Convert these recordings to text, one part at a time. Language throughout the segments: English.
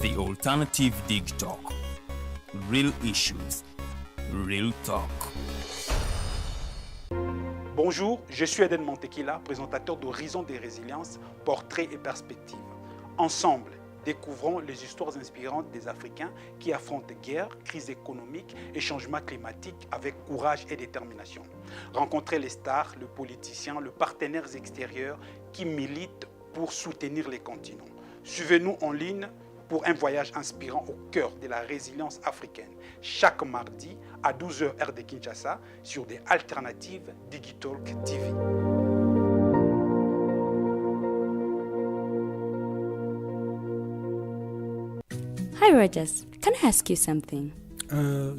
The Alternative Dig Talk. Real issues, real talk. Bonjour, je suis Ater Majok, présentateur d'Horizon des Résiliences, Portraits et Perspectives. Ensemble, découvrons les histoires inspirantes des Africains qui affrontent guerre, crise économique et changement climatique avec courage et détermination. Rencontrez les stars, les politiciens, les partenaires extérieurs qui militent pour soutenir les continents. Suivez-nous en ligne pour un voyage inspirant au cœur de la résilience africaine, chaque mardi à 12h heure de Kinshasa sur des alternatives Digitalk TV. Hi Rogers, can I ask you something?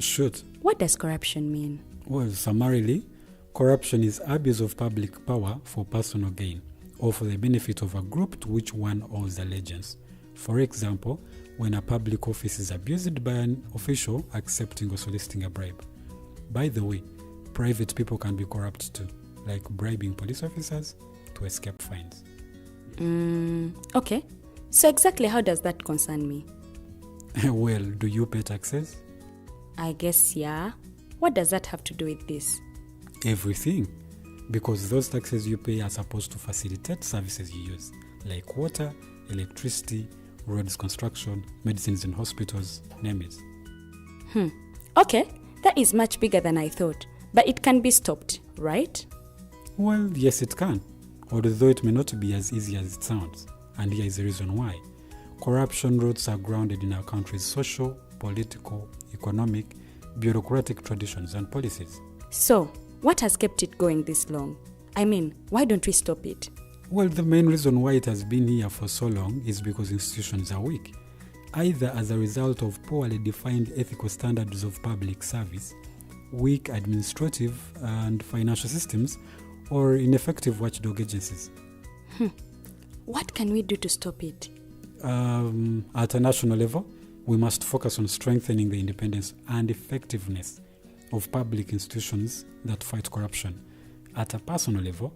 Shoot. What does corruption mean? Well, summarily, corruption is abuse of public power for personal gain or for the benefit of a group to which one owes allegiance. For example, when a public office is abused by an official accepting or soliciting a bribe. By the way, private people can be corrupt too, like bribing police officers to escape fines. Okay. So exactly how does that concern me? Well, do you pay taxes? I guess yeah. What does that have to do with this? Everything. Because those taxes you pay are supposed to facilitate services you use, like water, electricity, roads construction, medicines in hospitals, name it. Okay, that is much bigger than I thought. But it can be stopped, right? Well, yes it can, although it may not be as easy as it sounds. And here is the reason why. Corruption roots are grounded in our country's social, political, economic, bureaucratic traditions and policies. So, what has kept it going this long? I mean, why don't we stop it? Well, the main reason why it has been here for so long is because institutions are weak, either as a result of poorly defined ethical standards of public service, weak administrative and financial systems, or ineffective watchdog agencies. What can we do to stop it? At a national level, we must focus on strengthening the independence and effectiveness of public institutions that fight corruption. At a personal level,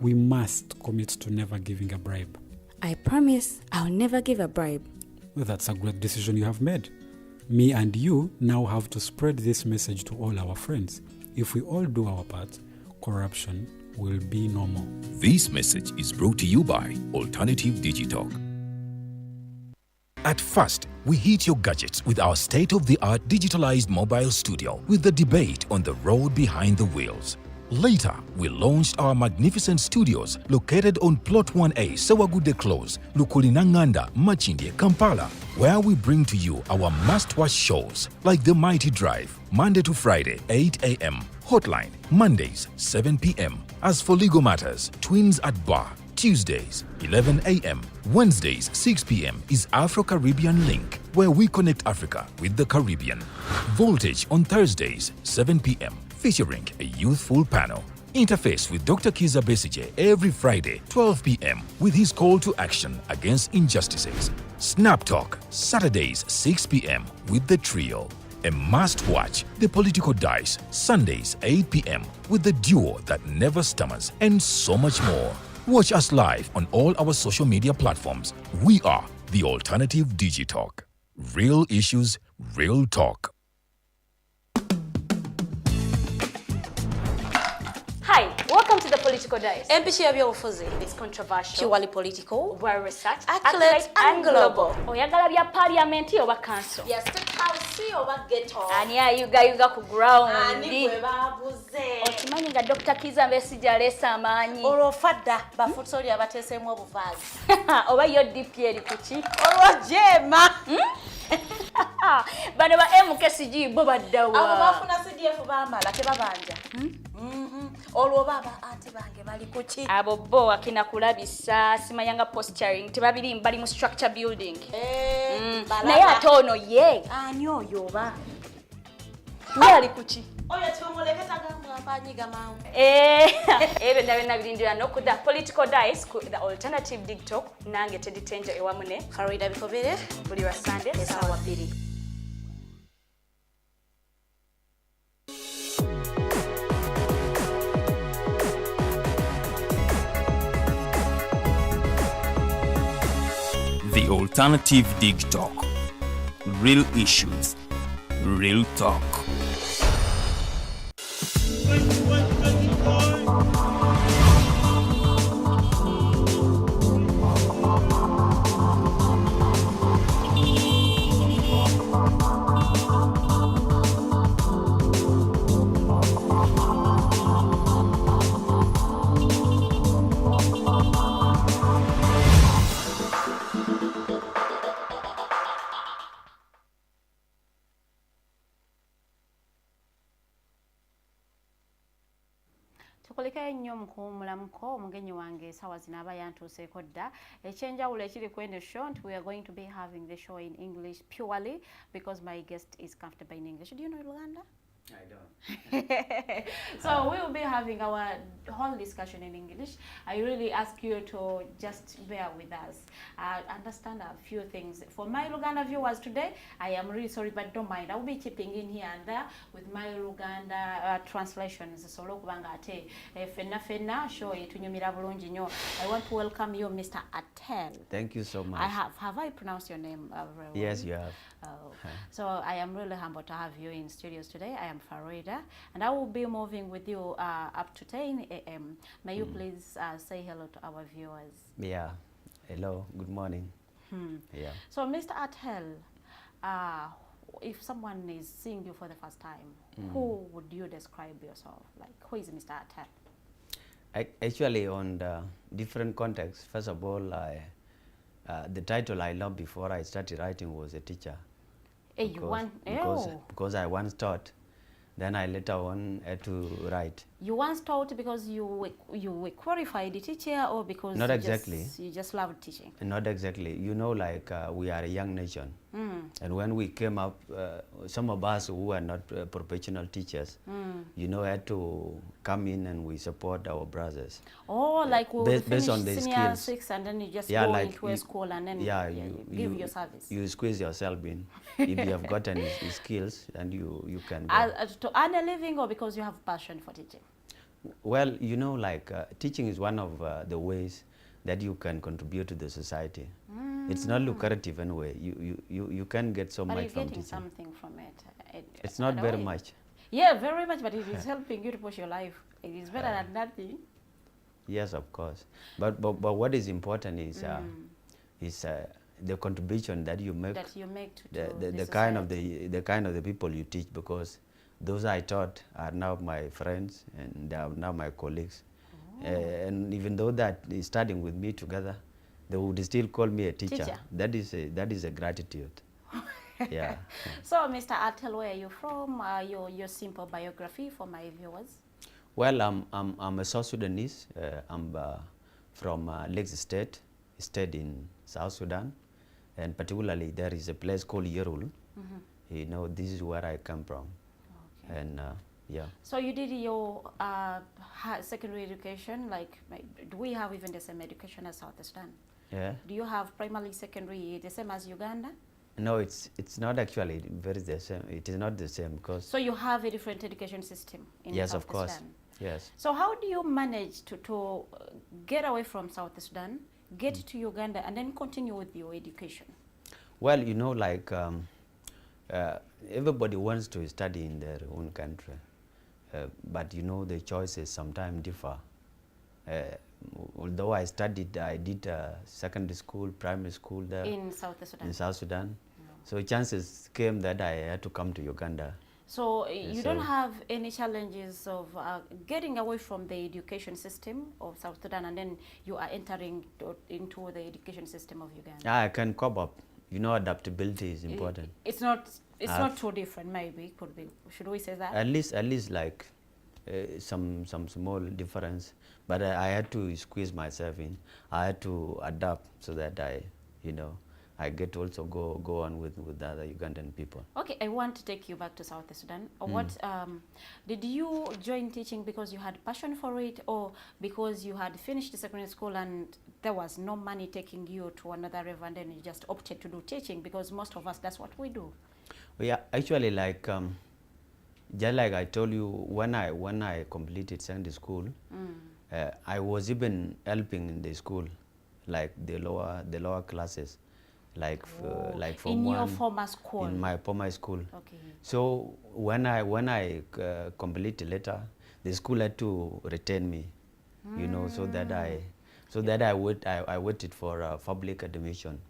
we must commit to never giving a bribe. I promise I'll never give a bribe. Well, that's a great decision you have made. Me and you now have to spread this message to all our friends. If we all do our part, corruption will be no more. This message is brought to you by Alternative Digitalk. At first, we hit your gadgets with our state-of-the-art digitalized mobile studio with the debate on the road behind the wheels. Later, we launched our magnificent studios located on Plot 1A, Sewagude Close, Lukulinanganda, Machindye, Kampala, where we bring to you our must-watch shows like The Mighty Drive, Monday to Friday, 8 a.m., Hotline, Mondays, 7 p.m. As for legal matters, Twins at Bar, Tuesdays, 11 a.m., Wednesdays, 6 p.m. is Afro-Caribbean Link, where we connect Africa with the Caribbean. Voltage on Thursdays, 7 p.m., featuring a youthful panel. Interface with Dr. Kiza Besije every Friday, 12 p.m. with his call to action against injustices. Snap Talk, Saturdays, 6 p.m. with the trio. A must-watch, The Political Dice, Sundays, 8 p.m. with the duo that never stammers, and so much more. Watch us live on all our social media platforms. We are the Alternative Digitalk. Real issues, real talk. Hi, welcome to the Political Dice. Empishi ebyobufuzi. It's controversial, Purely political. well researched, Accurate and global. Oyagala bya parliament oba council. Yes, State House oba ghetto. Ani ayugayuga ku ground. Ani gwe baabuze. Okimanyi nga Dr. Kiza Besije aleese amaanyi. Olwo fadda bafutsoli abateeseemu obuvaazi. Oba yo DP eri kuki? Olwo jeema. Bano ba MKCG bo baddawa. Abo bafuna CDF baamala tebabanja. Olwo baba anti bange bali kuki? Abo bo akina kulabisa simanyanga posturing tebabiri mbali mu structure building. Naye ate ono ye. Ani oyo oba? Ye ali kuki? Oyo tumuleketa gamba mpanyiga mawu. Ebe ndabena birindira no kuda Political Dice ku the Alternative Digitalk nange Teddy Tenja ewamune Farida Bikobere buli wa Sunday esawa 2. The Alternative Dig Talk. real issues, real talk. tukoleka nnyo mulamuko omugenyi wange sawa zinaba yantuuseeko dda ekyenjawulo ekiri ku eno show nti we are going to be having the show in English purely because my guest is comfortable in English. Do you know Luganda? I don't. So we will be having our whole discussion in English. I really ask you to just bear with us, understand a few things. For my Luganda viewers today, I am really sorry, but don't mind. I will be chipping in here and there with my Luganda translations. So look bangate fenna show itunyumira bulungi nnyo. I want to welcome you, Mr. Ater. Thank you so much. Have I pronounced your name very well? Yes, you have. Oh. So I am really humbled to have you in studios today. I am Farida, and I will be moving with you up to 10 a.m. May you please say hello to our viewers? Yeah. Hello. Good morning. Yeah. So, Mr. Ater, if someone is seeing you for the first time, who would you describe yourself? Like, who is Mr. Ater? Actually, on the different contexts, first of all, the title I loved before I started writing was a teacher. Because I once taught, then I later on had to write. You once taught because you were qualified teacher, or because not exactly. You just loved teaching? Not exactly. You know, like we are a young nation, and when we came up, some of us who are not professional teachers, you know, had to come in and we support our brothers. Oh, like we based on the senior skills. 6 and then you just Yeah, go like into a school and then you give your service. You squeeze yourself in. If you have gotten skills, and you can go. To earn a living, or because you have passion for teaching? Well, you know, like teaching is one of the ways that you can contribute to the society. It's not lucrative anyway. You can get so much from teaching. But you're getting something from it. It's not very much. Yeah, very much, but it is helping you to push your life. It is better than nothing. Yes, of course. But what is important is the contribution that you make. That you make to the kind of the people you teach, because those I taught are now my friends and they are now my colleagues. And even though that is studying with me together, they would still call me a teacher. That is a gratitude. Yeah. So, Mr. Ater, where are you from? Your simple biography for my viewers. Well, I'm a South Sudanese. I'm from Lakes State in South Sudan, and particularly there is a place called Yerul. You know, this is where I come from. Okay. And yeah. So you did your secondary education, like, do we have even the same education as South Sudan? Yeah. Do you have primary, secondary the same as Uganda? No, it's not actually very the same. It is not the same, because. So you have a different education system in yes, South of course. Sudan? Yes. So how do you manage to get away from South Sudan, get to Uganda, and then continue with your education? Well, you know, like everybody wants to study in their own country, but you know, the choices sometimes differ. Although I did secondary school, primary school there. In South Sudan? In South Sudan. No. So chances came that I had to come to Uganda. So you don't have any challenges of getting away from the education system of South Sudan, and then you are entering into the education system of Uganda? I can cope up. You know, adaptability is important. It's not too different, maybe. It could be. Should we say that? At least like some small difference. But I had to squeeze myself in. I had to adapt so that I get to also go on with the other Ugandan people. Okay, I want to take you back to South Sudan. What did you join teaching because you had passion for it, or because you had finished the secondary school and there was no money taking you to another level, and then you just opted to do teaching? Because most of us, that's what we do. Well, yeah, actually, like just like I told you, when I completed secondary school, I was even helping in the school, like the lower classes. like from in your former school. In my former school. Okay. So when I completed later, the school had to retain me, you know, so that I waited for public admission.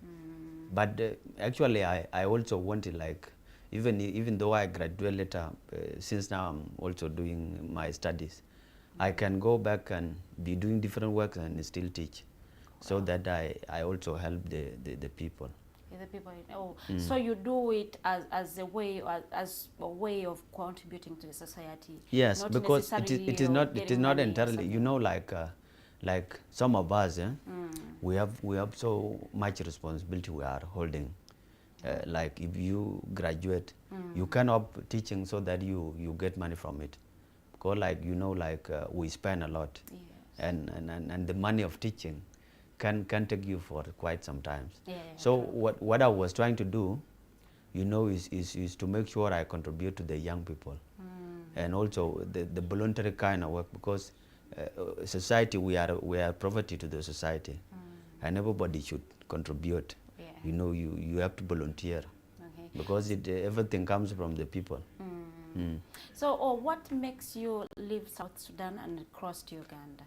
But actually, I also wanted, like, even though I graduate later, since now I'm also doing my studies, I can go back and be doing different works and still teach, so that I also help the people. The people, so you do it as a way of contributing to the society. Yes, not because it is not entirely, you know, like some of us, we have so much responsibility we are holding. Like if you graduate, you cannot teaching so that you get money from it, because like, you know, like we spend a lot. Yes. And the money of teaching can take you for quite some times. Yeah, so what I was trying to do, you know, is to make sure I contribute to the young people, and also the voluntary kind of work, because society, we are property to the society, and everybody should contribute. Yeah. You know, you have to volunteer, Okay. because everything comes from the people. So what makes you leave South Sudan and cross to Uganda?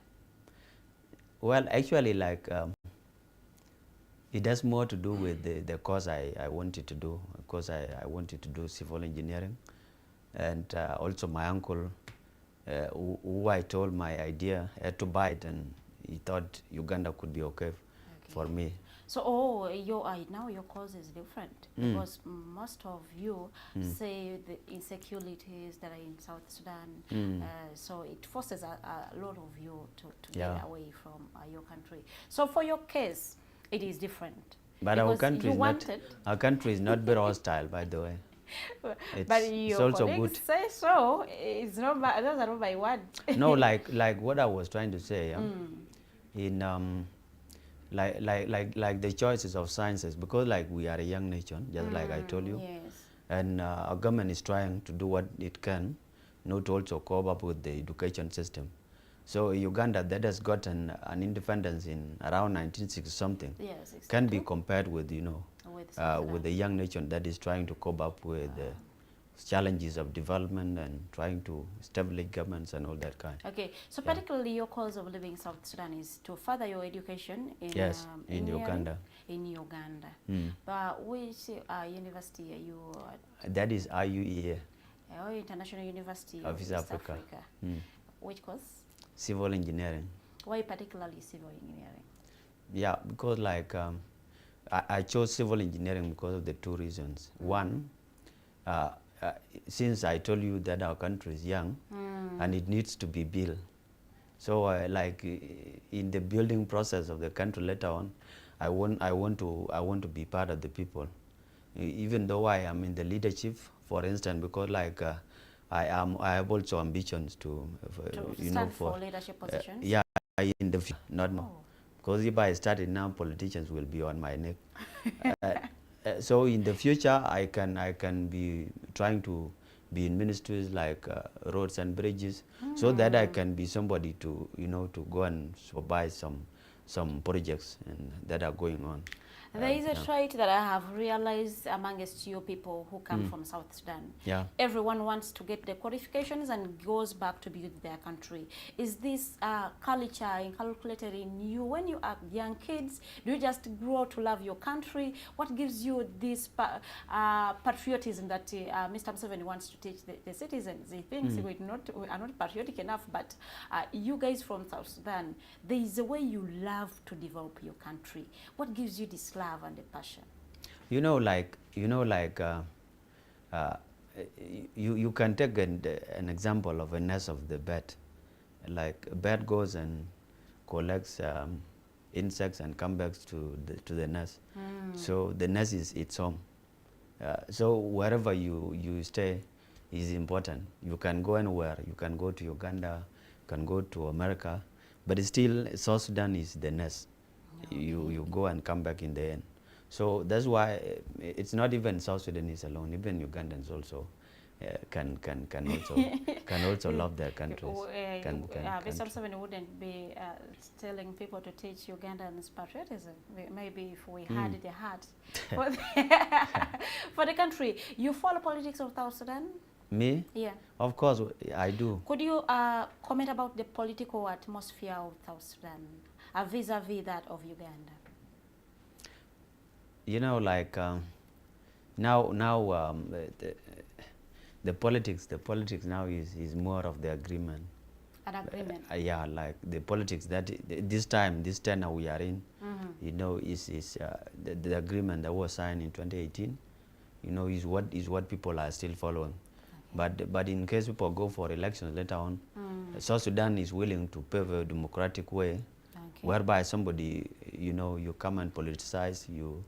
Well, actually, like, it has more to do with the course I wanted to do, because I wanted to do civil engineering. And also my uncle, who I told my idea, had to buy it, and he thought Uganda could be okay for me. So, now your course is different, because most of you say the insecurities that are in South Sudan, so it forces a lot of you to get away from your country. So for your case, it is different. But our country is not very hostile, by the way. But your also colleagues good. say so. It's not by, those are not by word. No, like what I was trying to say, in like the choices of sciences, because like we are a young nation, just like I told you, Yes. and our government is trying to do what it can, to also cope up with the education system. So Uganda, that has gotten an independence in around 1960 something, Yes, can be compared with, you know, with with a young nation that is trying to cope up with the challenges of development and trying to establish governments and all that kind. Okay, so particularly your cause of living in South Sudan is to further your education in Yes, in Uganda. In Uganda. But which university are you at? That is IUEA. International University of East Africa. Which course? Civil engineering. Why particularly civil engineering? Yeah, because like I chose civil engineering because of the two reasons. One, since I told you that our country is young and it needs to be built, so like in the building process of the country later on, I want to be part of the people, even though I am in the leadership, for instance, because like I have also ambitions to you know, for leadership positions. Yeah, in the future, not now. Because if I started now, politicians will be on my neck. So in the future, I can be trying to be in ministries like roads and bridges, so that I can be somebody to, you know, to go and supervise some projects and that are going on. There is a trait that I have realized amongst you people who come from South Sudan. Yeah. Everyone wants to get the qualifications and goes back to build their country. Is this culture inculcated in you when you are young kids? Do you just grow to love your country? What gives you this patriotism that Mr. Museveni wants to teach the citizens? He thinks we are not patriotic enough, but you guys from South Sudan, there is a way you love to develop your country. What gives you this love and the passion? You can take an example of a nest of the bird. Like a bird goes and collects insects and comes back to the nest. So the nest is its home. So wherever you stay is important. You can go anywhere. You can go to Uganda, you can go to America, but still South Sudan is the nest. You go and come back in the end. So that's why it's not even South Sudanese alone. Even Ugandans also can also love their countries. Mr. Museveni wouldn't be telling people to teach Ugandans patriotism. Maybe if we had the heart for the country. You follow politics of South Sudan? Me? Yeah. Of course, I do. Could you comment about the political atmosphere of South Sudan vis-a-vis that of Uganda? You know, like now the politics now is more of the agreement. An agreement. Yeah, like the politics that this tenor we are in, you know, is the agreement that was signed in 2018. You know, is what people are still following. But in case people go for elections later on, South Sudan is willing to pave a democratic way, whereby somebody, you know, you come and politicize, you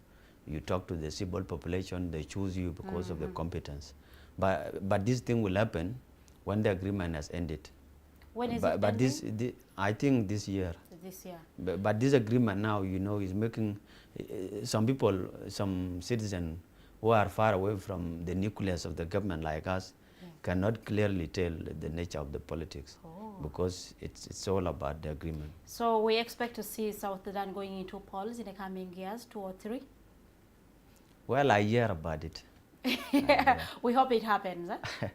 talk to the civil population, they choose you because of the competence. But this thing will happen when the agreement has ended. When is it ending? I think this year. This year. But this agreement now, you know, is making some people, some citizens who are far away from the nucleus of the government like us, cannot clearly tell the nature of the politics because it's all about the agreement. So we expect to see South Sudan going into polls in the coming years, 2 or 3? Well, I hear about it. We hope it happens. Huh?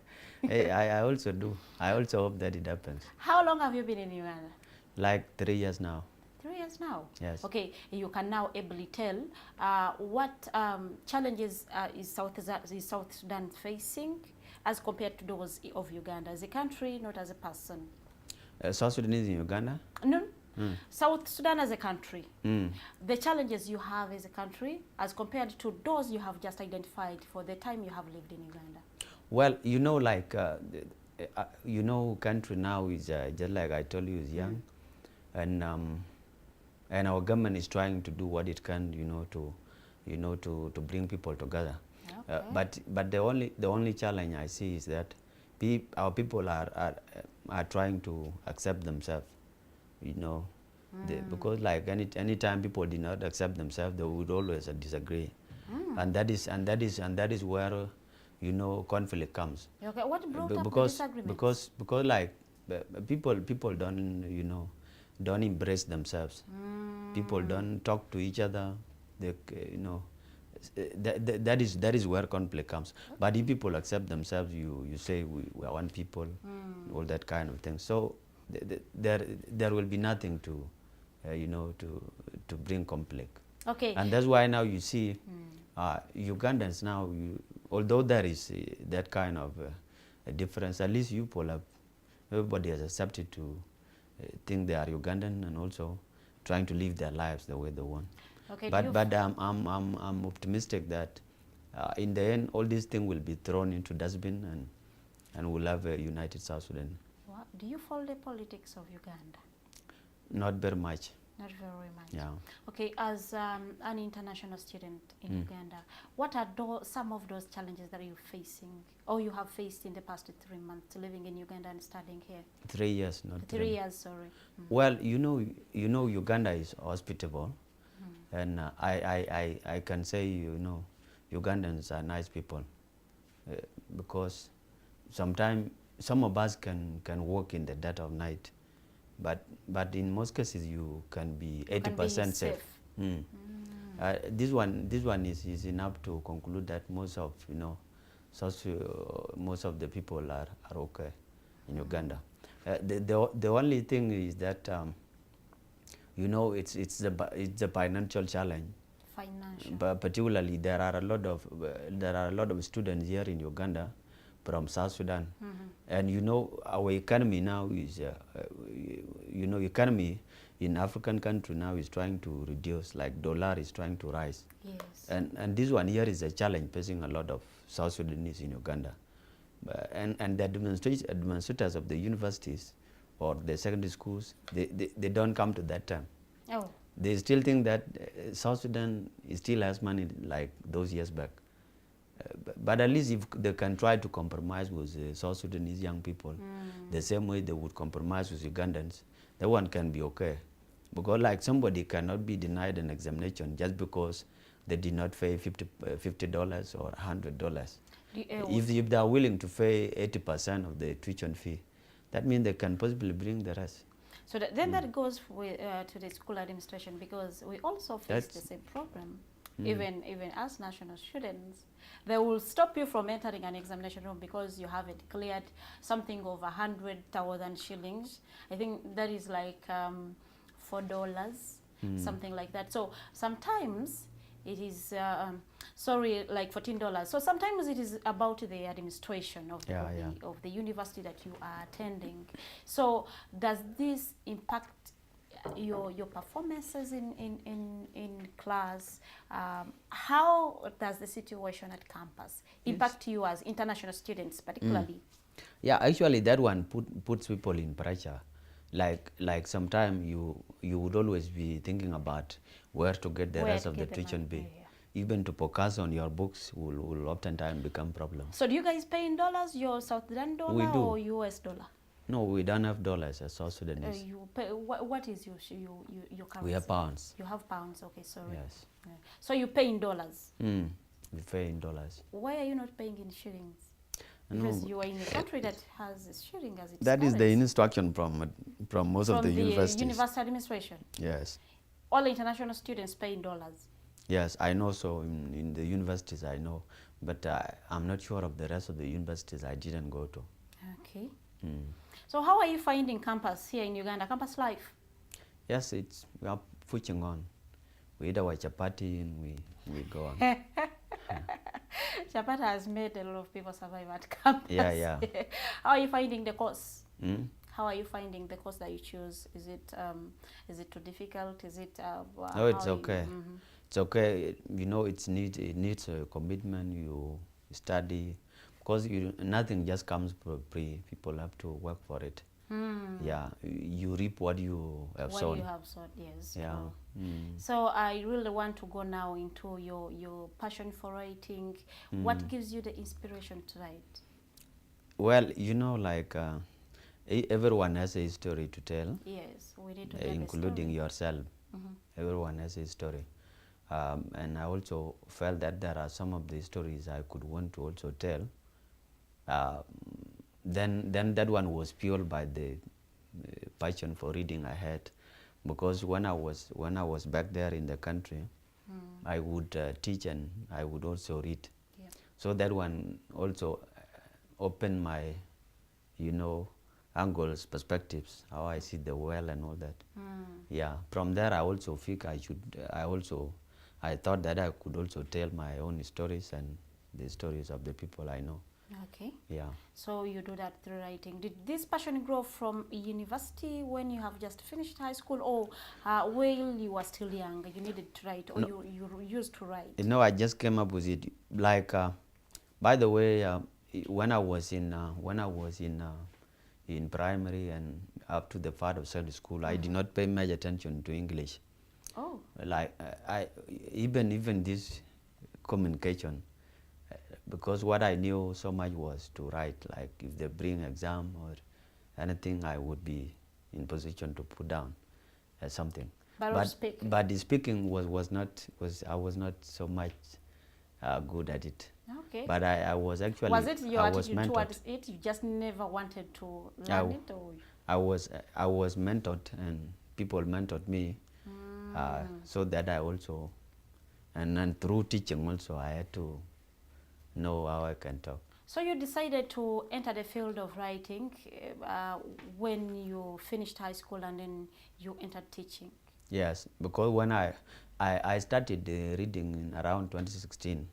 Hey, I also do. I also hope that it happens. How long have you been in Uganda? Like 3 years now. 3 years now? Yes. Okay, you can now ably tell what challenges is South Sudan facing as compared to those of Uganda as a country, not as a person. South Sudanese in Uganda? No. South Sudan as a country. The challenges you have as a country as compared to those you have just identified for the time you have lived in Uganda. Well, you know, like, you know, country now is, just like I told you, is young. And our government is trying to do what it can, to bring people together. Okay. But the only challenge I see is that our people are trying to accept themselves, you know, because like any time people did not accept themselves, they would always disagree, and that is where, you know, conflict comes. Okay, what brought up the disagreement? Because like people don't, you know, don't embrace themselves. People don't talk to each other. They, you know, that is where conflict comes. Okay. But if people accept themselves, you say we are one people, all that kind of thing. So there will be nothing to, you know, to bring conflict. Okay. And that's why now you see Ugandans now, although there is that kind of a difference, at least everybody has accepted to think they are Ugandan and also trying to live their lives the way they want. Okay, but I'm optimistic that in the end all these things will be thrown into dustbin and we'll have a united South Sudan. What, do you follow the politics of Uganda? Not very much. Not very much. Yeah. Okay, as an international student in Uganda, what are some of those challenges that you're facing or you have faced in the past 3 months living in Uganda and studying here? 3 years, not 3 years, sorry. Well, you know, Uganda is hospitable, and I can say, you know, Ugandans are nice people, because sometimes some of us can work in the dead of night. But in most cases you can be 80% safe. This one is enough to conclude that most of, you know, most of the people are okay in Uganda. The only thing is that you know, it's a financial challenge. Financial. But particularly there are a lot of students here in Uganda from South Sudan, and you know our economy now is, you know, economy in African country now is trying to reduce, like dollar is trying to rise. Yes. And this one here is a challenge facing a lot of South Sudanese in Uganda, and the administrators of the universities or the secondary schools, they don't come to that time. Oh. They still think that South Sudan still has money like those years back. But at least if they can try to compromise with South Sudanese young people, the same way they would compromise with Ugandans, that one can be okay. Because like somebody cannot be denied an examination just because they did not pay $50 or $100. If they are willing to pay 80% of the tuition fee, that means they can possibly bring the rest. So then that goes with, to the school administration, because we also face the same problem. Even as national students, they will stop you from entering an examination room because you haven't cleared something over 100,000 shillings. I think that is like $4, something like that. So sometimes it is like $14. So sometimes it is about the administration of the university that you are attending. So does this impact your performances in class? How does the situation at campus impact you as international students particularly? Yeah, actually that one puts people in pressure. Like sometimes you would always be thinking about where to get the rest of the tuition bill. Even to focus on your books will oftentimes become problem. So do you guys pay in dollars, your South Sudan dollar or US dollar? No, we don't have dollars as South Sudanese. You pay, what is your currency? We have pounds. You have pounds, okay, sorry. Yes. Yeah. So you pay in dollars? We pay in dollars. Why are you not paying in shillings? Because you are in a country that has a shilling as its That is the instruction from most of the universities. University administration? Yes. All international students pay in dollars? Yes, I know so. In the universities I know. But I'm not sure of the rest of the universities I didn't go to. Okay. So how are you finding campus here in Uganda, campus life? Yes, we are pushing on. We eat our chapati and we go on. Chapati has made a lot of people survive at campus. Yeah. How are you finding the course? How are you finding the course that you choose? Is it too difficult? Is it no, it's okay. It's okay. You know, it needs a commitment. You study, because nothing just comes for free. People have to work for it. Yeah, you reap what you have sown. What you have sown, yes. Yeah. So I really want to go now into your passion for writing. What gives you the inspiration to write? Well, you know, like everyone has a story to tell. Yes, we need to tell including yourself. Everyone has a story. And I also felt that there are some of the stories I could want to also tell. Then that one was fueled by the passion for reading I had, because when I was back there in the country, I would teach and I would also read. Yeah. So that one also opened my, angles, perspectives, how I see the world and all that. Yeah. From there, I also think I thought that I could also tell my own stories and the stories of the people I know. Okay. Yeah. So you do that through writing. Did this passion grow from university when you have just finished high school, or while you were still young, you needed to write, or no, you used to write? No, I just came up with it. Like, by the way, when I was in primary and up to the part of secondary school, I did not pay much attention to English. Oh. Like even this communication. Because what I knew so much was to write. Like if they bring exam or anything, I would be in position to put down something. But the speaking I was not so much good at it. Okay. But I was actually. Was it your attitude towards it? You just never wanted to learn it, or? I was mentored, and people mentored me, so that I also, and then through teaching also, I had to know how I can talk. So you decided to enter the field of writing when you finished high school, and then you entered teaching? Yes, because when I started reading in around 2016,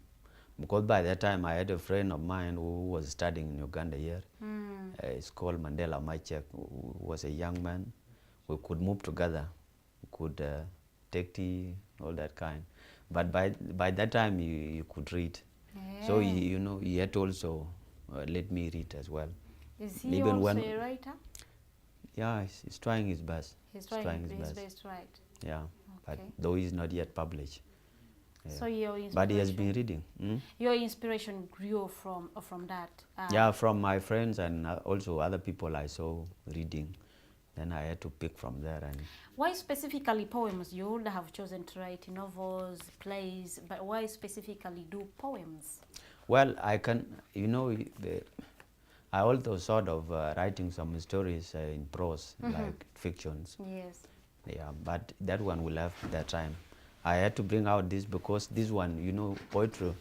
because by that time I had a friend of mine who was studying in Uganda here. It's called Ater Majok, who was a young man. We could move together, we could take tea, all that kind. But by that time you could read. Yeah. So he had also let me read as well. Is he even also a writer? Yeah, he's trying his best. He's trying his best, right? Yeah, okay. But though he's not yet published. Yeah. So your inspiration. But he has been reading. Your inspiration grew from that. Yeah, from my friends and also other people I saw reading. Then I had to pick from there. And why specifically poems? You would have chosen to write novels, plays, but why specifically do poems? Well, I can, I also sort of writing some stories in prose, like fictions. Yes. Yeah, but that one will have their time. I had to bring out this because this one, you know, poetry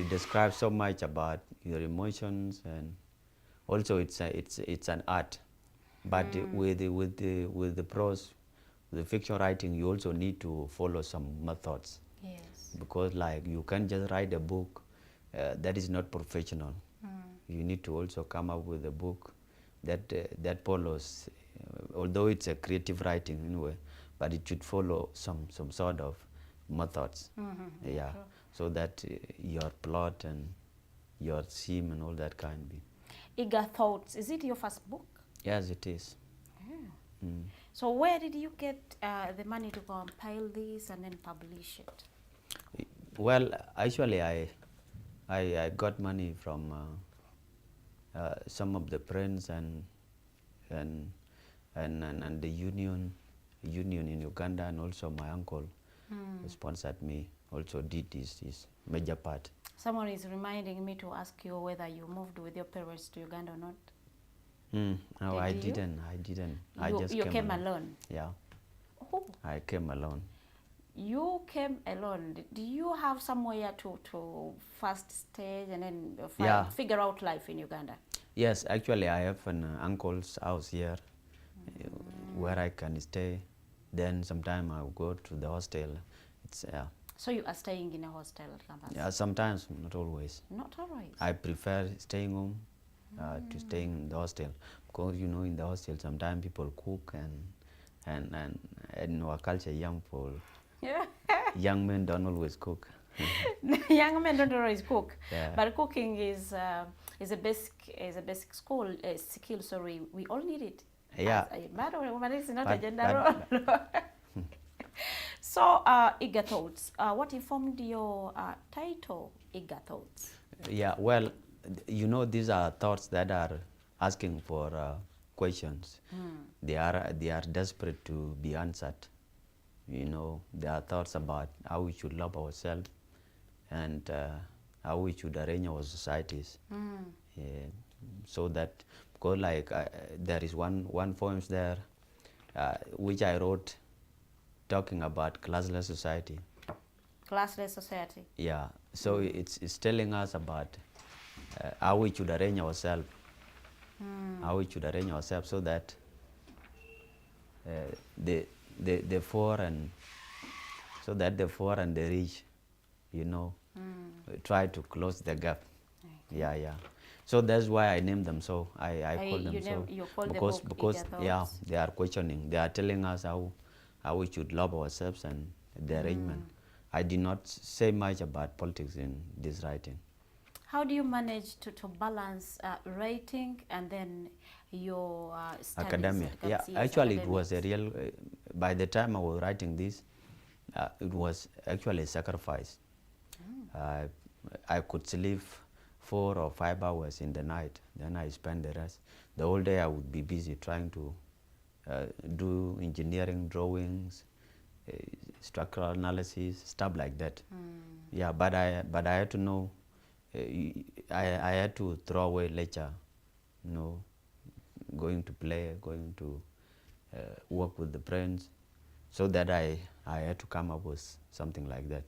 describes so much about your emotions, and also it's an art. But with the prose, the fiction writing, you also need to follow some methods. Yes. Because like you can't just write a book that is not professional. You need to also come up with a book that follows, although it's a creative writing anyway, but it should follow some sort of methods. Yeah, so that your plot and your theme and all that can be. Eager Thoughts, is it your first book? Yes, it is. So where did you get the money to compile this and then publish it? Well, actually, I got money from some of the friends and the union in Uganda, and also my uncle who sponsored me also did this major part. Someone is reminding me to ask you whether you moved with your parents to Uganda or not. No, I didn't. I just came alone. Yeah. Oh. I came alone. You came alone. Do you have somewhere to first stay and then figure out life in Uganda? Yes, actually I have an uncle's house here where I can stay. Then sometime I'll go to the hostel. It's So you are staying in a hostel campus? Yeah, sometimes, not always. Not always. I prefer staying home to staying in the hostel, because you know in the hostel sometimes people cook and in our culture young men don't always cook. Young men don't always cook, Yeah. but cooking is a basic skill. Sorry, we all need it. Yeah. But it's not a But- gender role. So, Eager Thoughts. What informed your title, Eager Thoughts? Yeah, well, you know, these are thoughts that are asking for questions. They are desperate to be answered. You know, there are thoughts about how we should love ourselves and how we should arrange our societies. So that, because like there is one poem there which I wrote talking about classless society. Classless society. Yeah, so it's telling us about how we should arrange ourselves, so that the poor and the rich, you know, try to close the gap. Yeah. So that's why I named them so. I call them so you call the because book Eager yeah, Thoughts. they are questioning. They are telling us how we should love ourselves and the arrangement. I did not say much about politics in this writing. How do you manage to balance writing and then your studies? Academia. Yes, Actually it was a academics. real, by the time I was writing this, it was actually a sacrifice. I could sleep 4 or 5 hours in the night, then I spend the rest. The whole day I would be busy trying to do engineering drawings, structural analysis, stuff like that. Yeah, but I had to know, I had to throw away lecture, you know, going to play, going to work with the friends, so that I had to come up with something like that.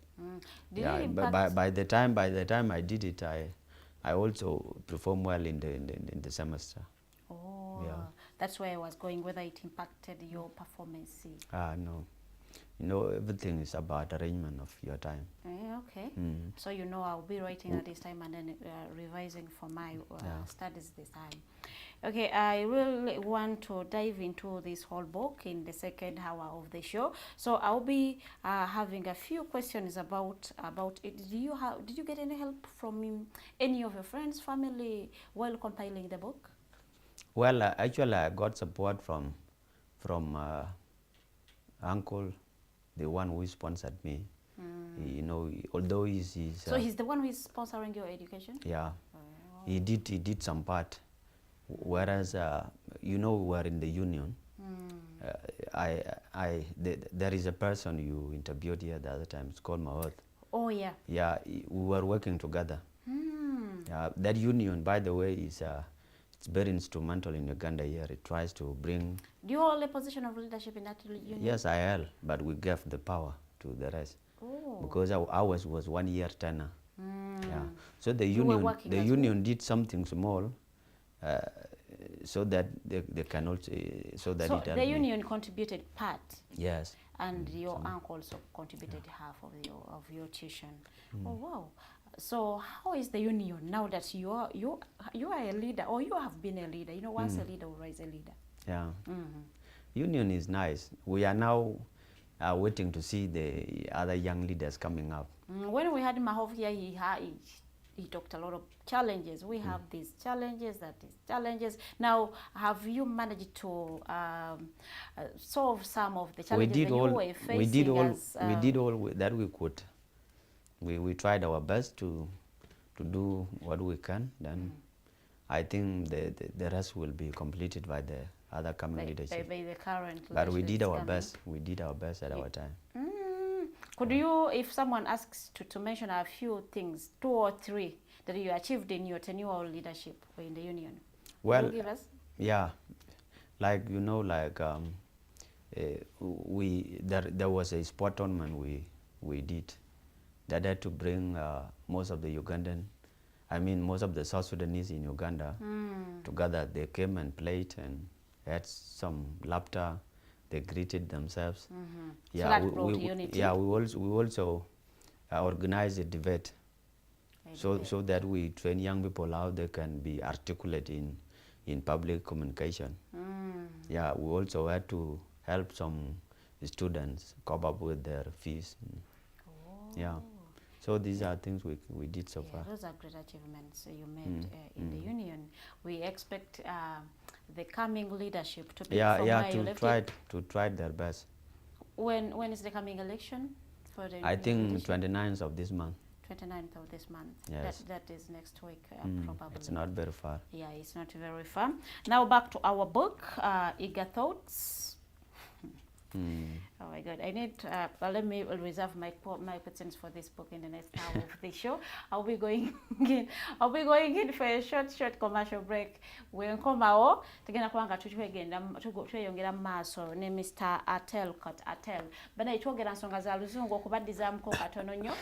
Did it By the time I did it, I also performed well in the semester. Oh, Yeah. that's where I was going, whether it impacted your performance. No, you know, everything is about arrangement of your time. Okay. So you know I'll be writing at this time and then revising for my studies this time. Okay, I really want to dive into this whole book in the second hour of the show. So I'll be having a few questions about it. Did you get any help from any of your friends, family while compiling the book? Well, actually, I got support from uncle, the one who sponsored me. You know, although he's so he's the one who is sponsoring your education? Yeah, he did some part. Whereas, you know, we were in the union. There is a person you interviewed here the other time. It's called Mahot. Oh yeah. Yeah, we were working together. That union, by the way, is it's very instrumental in Uganda here. It tries to bring... Do you hold a position of leadership in that union? Yes, I held, but we gave the power to the rest. Oh. Because ours was 1 year tenure. Yeah. So the You were union, working the as union did something small, so that they can also, so that So it helped the me. union contributed part, Yes. and your uncle also contributed half of your tuition. Oh wow! So how is the union now that you are a leader, or you have been a leader? You know, once a leader, always a leader. Yeah. Union is nice. We are now waiting to see the other young leaders coming up. When we had Mahov here, he talked a lot of challenges. We have these challenges, these challenges. Now, have you managed to solve some of the challenges that you were facing? We did all that we could. We tried our best to do what we can. Then I think the rest will be completed by the other coming leadership. By the current But we did our coming. best. We did our best at our time. Could you, if someone asks to mention a few things, 2 or 3, that you achieved in your tenure or leadership or in the union? Well, Could you give us? yeah, like there was a sport tournament we did that had to bring most of the most of the South Sudanese in Uganda together. They came and played and had some laughter. They greeted themselves. So that brought unity. Yeah, we also organized a debate, so that we train young people how they can be articulate in public communication. Yeah, we also had to help some students cope up with their fees. Yeah, so these are things we did so far. Those are great achievements you made in the union. We expect the coming leadership to be from where you left it. to try their best. When is the coming election for the I think leadership? 29th of this month. 29th of this month. Yes. That is next week, probably. It's not very far. Yeah, it's not very far. Now back to our book, Eager Thoughts. Oh my God! I need. Let me reserve my questions for this book in the next hour of the show. I'll be going in for a short commercial break. When come out, tugenda kubanga tweyongera maaso ne Mr. Ater bana itwogera nsonga za luzungu okubaddizamuko katono nnyo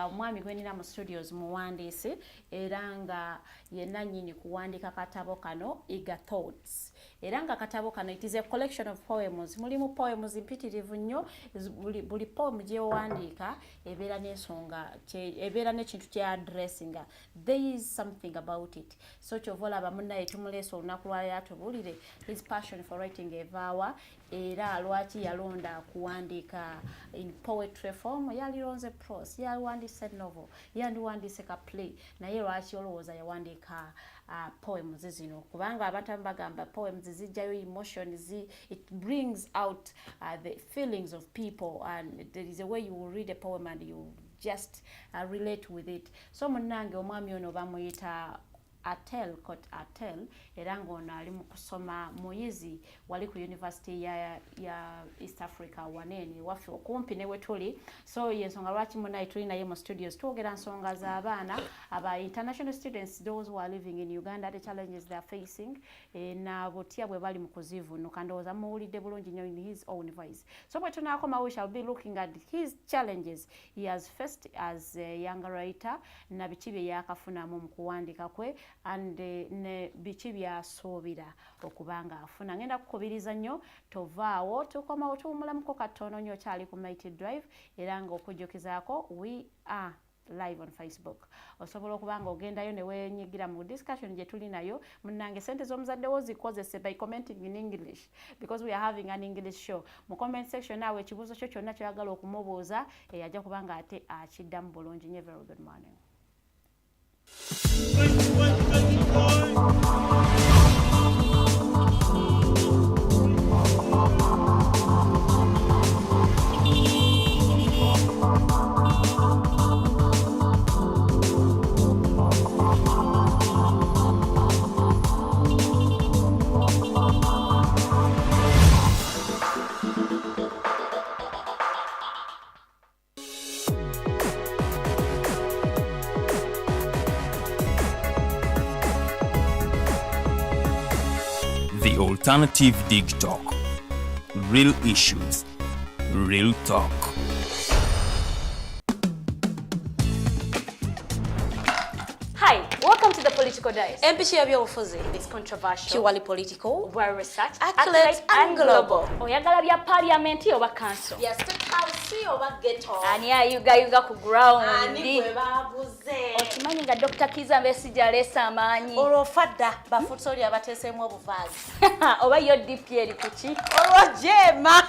omwami gwenina mu studios muwandiisi era nga yenna nnyini kuwandika katabo kano Eager Thoughts. Era nga katabo kano it is a collection of poems. Mulimu poems mpitirivu nnyo. Buli poem gyewandiika ebeera n'ensonga ebeera n'ekintu kya addressinga. There is something about it. So kyova olaba munnaye tumuleese olunaku lwaleero atubuulire his passion for writing evaawa era lwaki yalonda kuwandiika in poetry form. Yalironze prose, yaliwandiise novel, yandiwandiise ka play, naye lwaki olowooza yawandiika poems zino kubanga abantu bagamba poems zijjayo emotions, it brings out the feelings of people, and there is a way you will read a poem and you just relate with it. So munnange omwami ono bamuyita Ater era ng'ono ali mu kusoma muyizi wali ku University ya East Africa wanene waffe okumpi ne wetuli. So yensonga lwaki munaye tuli naye mu studios twogera nsonga z'abaana aba international students, those who are living in Uganda, the challenges they are facing na butya bwe bali mu kuzivuunuka. Ndowooza muwulidde bulungi nnyo in his own voice. So bwe tunaakoma we shall be looking at his challenges he has faced as a young writer na biki bye yaakafunamu mu kuwandika kwe and ne biki byasuubira okubanga afuna. Ngenda kukubiriza nnyo tovaawo tukomawo tuwumulamuko katono nnyo kyali ku Mighty Drive era nga okujjukizaako we are live on Facebook. Osobola okubanga ogendayo ne weenyigira mu discussion gye tuli nayo. Munnange sente z'omuzadde wo zikozese by commenting in English because we are having an English show. Mu comment section naawe ekibuuzo kyo kyonna kyoyagala okumubuuza ajja kubanga ate akiddamu bulungi nnyo. Very good morning. The Alternative Dig Talk. Real issues, real talk. Hi, welcome to the Political Dice. empichi y'ebyobufuzi It's controversial, purely political, well researched, accurate and global. Oyagala bya parliament oba council. ya state house oba ghetto, Ani ayugayuga ku ground. ani gwe baabuze Okimanyi nga Dr. Kiza Besigye aleesa amaanyi. olwofadda bafutoli abateeseemu obuvaazi Oba yo DP eri kuki? olwojeema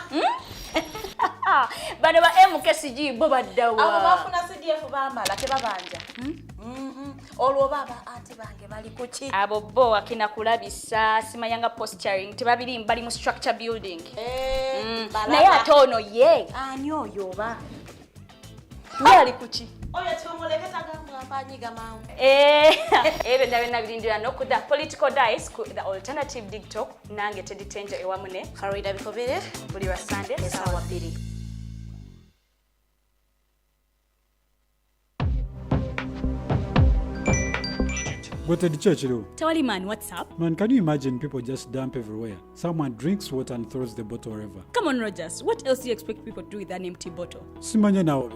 Bano ba MKCG bo baddawa. abo bafuna CDF baamala tebabanja olwo baba ate bange bali kuki Abo bo akina kulabisa simanyanga posturing tebabiri bali mu structure building. Naye ate ono ye. ani oyo oba Ye ali kuki? oyo tiomuleketa gamba afanyiga mangu Ebyo byonna birindira n'oku the Political Dice ku the Alternative Dig Talk nange Teddy Tenjo ewamu ne Farida Bikobere buli wa Sunday essaawa 2. But at the church, though, Tawali man, what's up? man, can you imagine people just dump everywhere? Someone drinks water and throws the bottle wherever. Come on, Rogers. What else do you expect people to do with an empty bottle? Simanya now,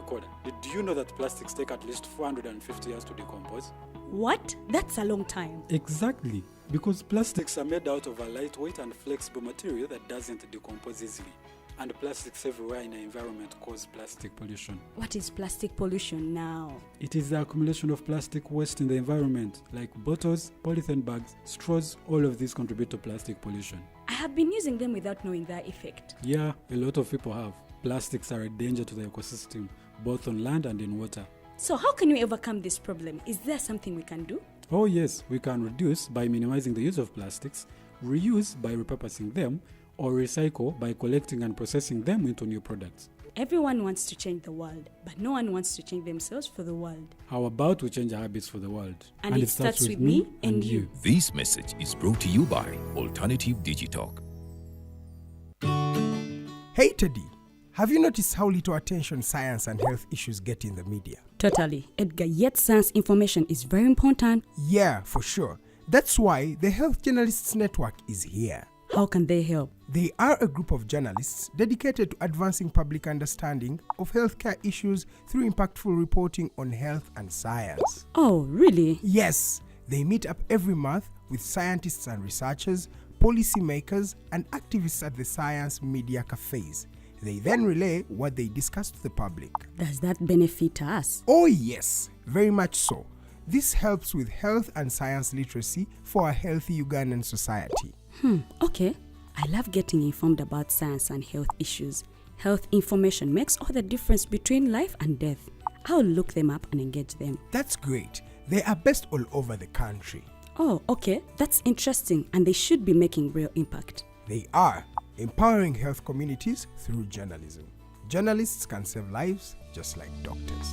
did you know that plastics take at least 450 years to decompose? What? That's a long time. Exactly, because plastics are made out of a lightweight and flexible material that doesn't decompose easily. And plastics everywhere in the environment cause plastic pollution. What is plastic pollution now? It is the accumulation of plastic waste in the environment, like bottles, polythene bags, straws, all of these contribute to plastic pollution. I have been using them without knowing their effect. Yeah, a lot of people have. Plastics are a danger to the ecosystem, both on land and in water. So how can we overcome this problem? Is there something we can do? Oh yes, we can reduce by minimizing the use of plastics, reuse by repurposing them, or recycle by collecting and processing them into new products. Everyone wants to change the world, but no one wants to change themselves for the world. How about we change our habits for the world? And it starts with me and you. This message is brought to you by Alternative Digitalk. Hey Teddy, have you noticed how little attention science and health issues get in the media? Totally. Edgar, yet science information is very important. Yeah, for sure. That's why the Health Journalists Network is here. How can they help? They are a group of journalists dedicated to advancing public understanding of healthcare issues through impactful reporting on health and science. Oh, really? Yes, they meet up every month with scientists and researchers, policymakers, and activists at the science media cafes. They then relay what they discuss to the public. Does that benefit us? Oh yes, very much so. This helps with health and science literacy for a healthy Ugandan society. Okay. I love getting informed about science and health issues. Health information makes all the difference between life and death. I'll look them up and engage them. That's great. They are based all over the country. Oh, okay. That's interesting, and they should be making real impact. They are empowering health communities through journalism. Journalists can save lives just like doctors.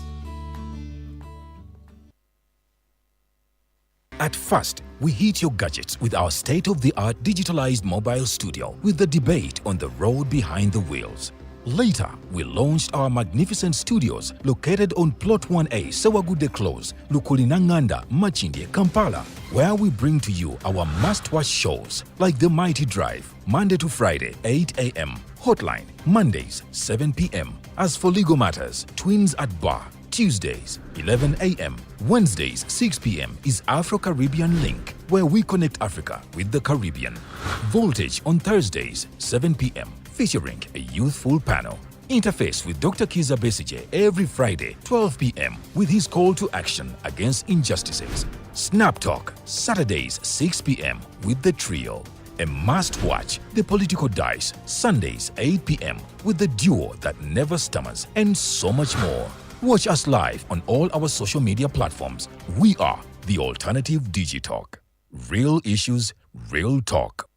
At first, we hit your gadgets with our state-of-the-art digitalized mobile studio with the debate on the road behind the wheels. Later, we launched our magnificent studios located on Plot 1A, Sawagude Close, Lukulinanganda, Machindye, Kampala, where we bring to you our must-watch shows like The Mighty Drive, Monday to Friday, 8 a.m., Hotline, Mondays, 7 p.m. As for legal matters, Twins at Bar, Tuesdays, 11 a.m., Wednesdays, 6 p.m. is Afro-Caribbean Link, where we connect Africa with the Caribbean. Voltage on Thursdays, 7 p.m., featuring a youthful panel. Interface with Dr. Kiza Besigye every Friday, 12 p.m. with his call to action against injustices. Snap Talk, Saturdays, 6 p.m. with the trio. A must-watch, The Political Dice, Sundays, 8 p.m. with the duo that never stammers, and so much more. Watch us live on all our social media platforms. We are the Alternative Digitalk. Real issues, real talk.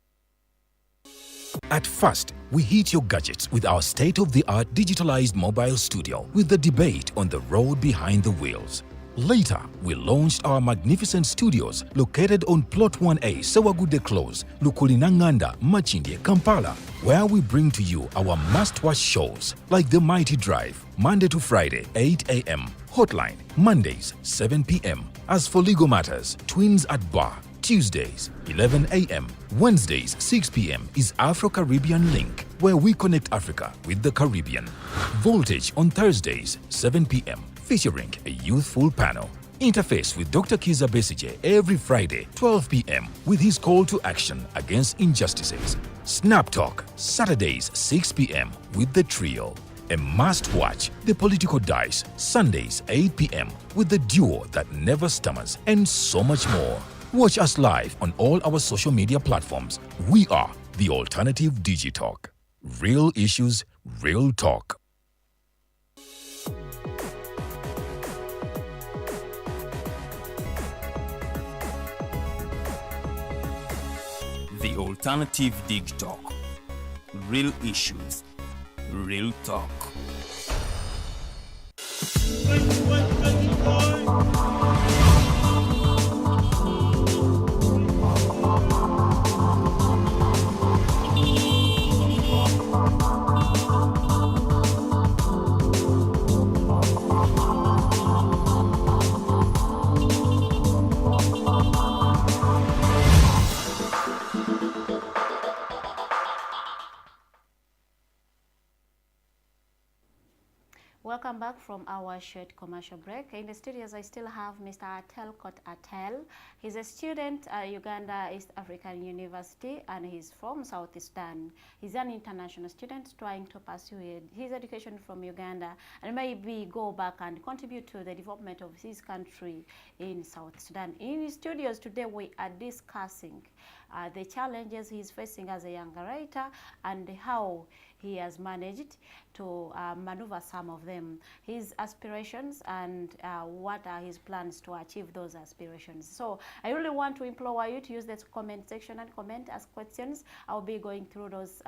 At first, we hit your gadgets with our state-of-the-art digitalized mobile studio with the debate on the road behind the wheels. Later, we launched our magnificent studios located on Plot 1A, Sawagude Close, Lukulinanganda, Machindye, Kampala, where we bring to you our must-watch shows like The Mighty Drive, Monday to Friday, 8 a.m., Hotline, Mondays, 7 p.m. As for legal matters, Twins at Bar, Tuesdays, 11 a.m. Wednesdays, 6 p.m. is Afro-Caribbean Link, where we connect Africa with the Caribbean. Voltage on Thursdays, 7 p.m., featuring a youthful panel. Interface with Dr. Kiza Besije every Friday, 12 p.m. with his call to action against injustices. Snap Talk, Saturdays, 6 p.m. with the trio. A must-watch, The Political Dice, Sundays, 8 p.m. with the duo that never stammers, and so much more. Watch us live on all our social media platforms. We are The Alternative Digitalk. Real issues, real talk. The Alternative Digitalk. Real issues, real talk. Welcome back from our short commercial break. In the studios, I still have Mr. Ater. He's a student at Uganda East African University, and he's from South Sudan. He's an international student trying to pursue his education from Uganda and maybe go back and contribute to the development of his country in South Sudan. In the studios today, we are discussing the challenges he's facing as a young writer and how he has managed to maneuver some of them, his aspirations, and what are his plans to achieve those aspirations. So I really want to implore you to use the comment section and comment, ask questions. I'll be going through those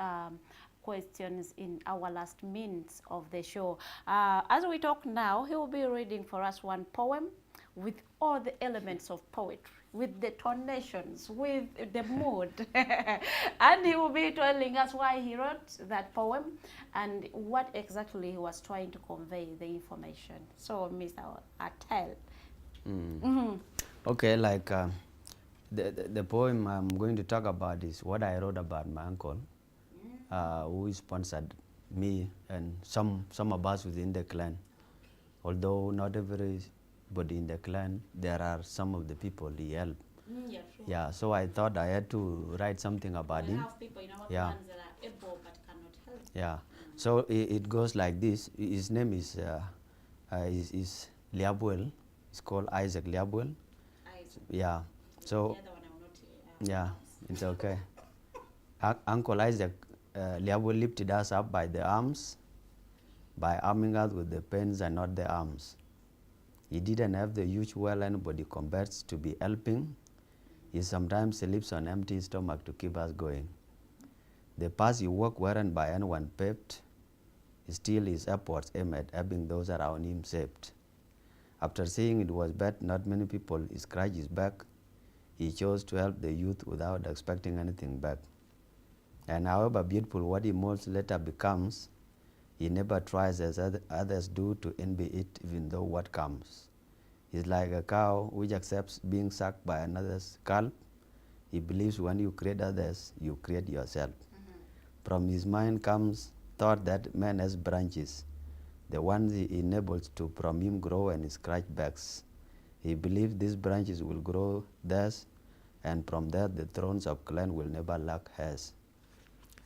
questions in our last minutes of the show. As we talk now, he will be reading for us one poem with all the elements of poetry, with the tonations, with the mood. And he will be telling us why he wrote that poem and what exactly he was trying to convey the information. So, Mr. Ater. Okay, like the poem I'm going to talk about is what I wrote about my uncle, who sponsored me and some of us within the clan. Although not everybody in the clan, there are some of the people he helped. Yeah, sure. Yeah, so I thought I had to write something about him. Have people in our Yeah. clans that are able but cannot help. Yeah, so it goes like this. His name is Liabuel. It's called Isaac Liabuel. Yeah, so The other one I will not, yeah, it's okay. Uncle Isaac Liabuel lifted us up by the arms, by arming us with the pens and not the arms. He didn't have the huge well anybody compares to be helping. He sometimes sleeps on empty stomach to keep us going. The paths he walked weren't by anyone paved. Still his efforts aimed at helping those around him saved. After seeing it was bad, not many people scratched his back, he chose to help the youth without expecting anything back. And however beautiful what he molds later becomes, he never tries as others do to envy it, even though what comes. He's like a cow which accepts being sucked by another's calf. He believes when you create others, you create yourself. From his mind comes thought that man has branches, the ones he enables to from him grow and scratch backs. He believes these branches will grow thus, and from there the thrones of clan will never lack hairs.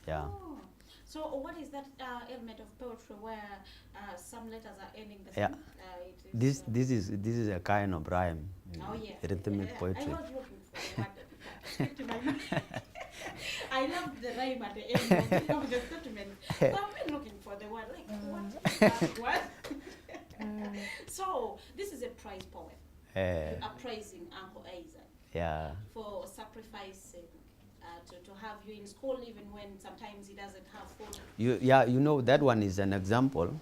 Yeah. Oh. So what is that element of poetry where some letters are ending the Yeah. same? This is a kind of rhyme, Oh yes. rhythmic poetry. I was looking for the word that stick to my mind. I love the rhyme at the end of the statement. So I've been looking for the word, like what is that word? So this is a praise poem. You are praising Uncle Isaac Yeah. for sacrificing to have you in school even when sometimes he doesn't have food. You know, that one is an example.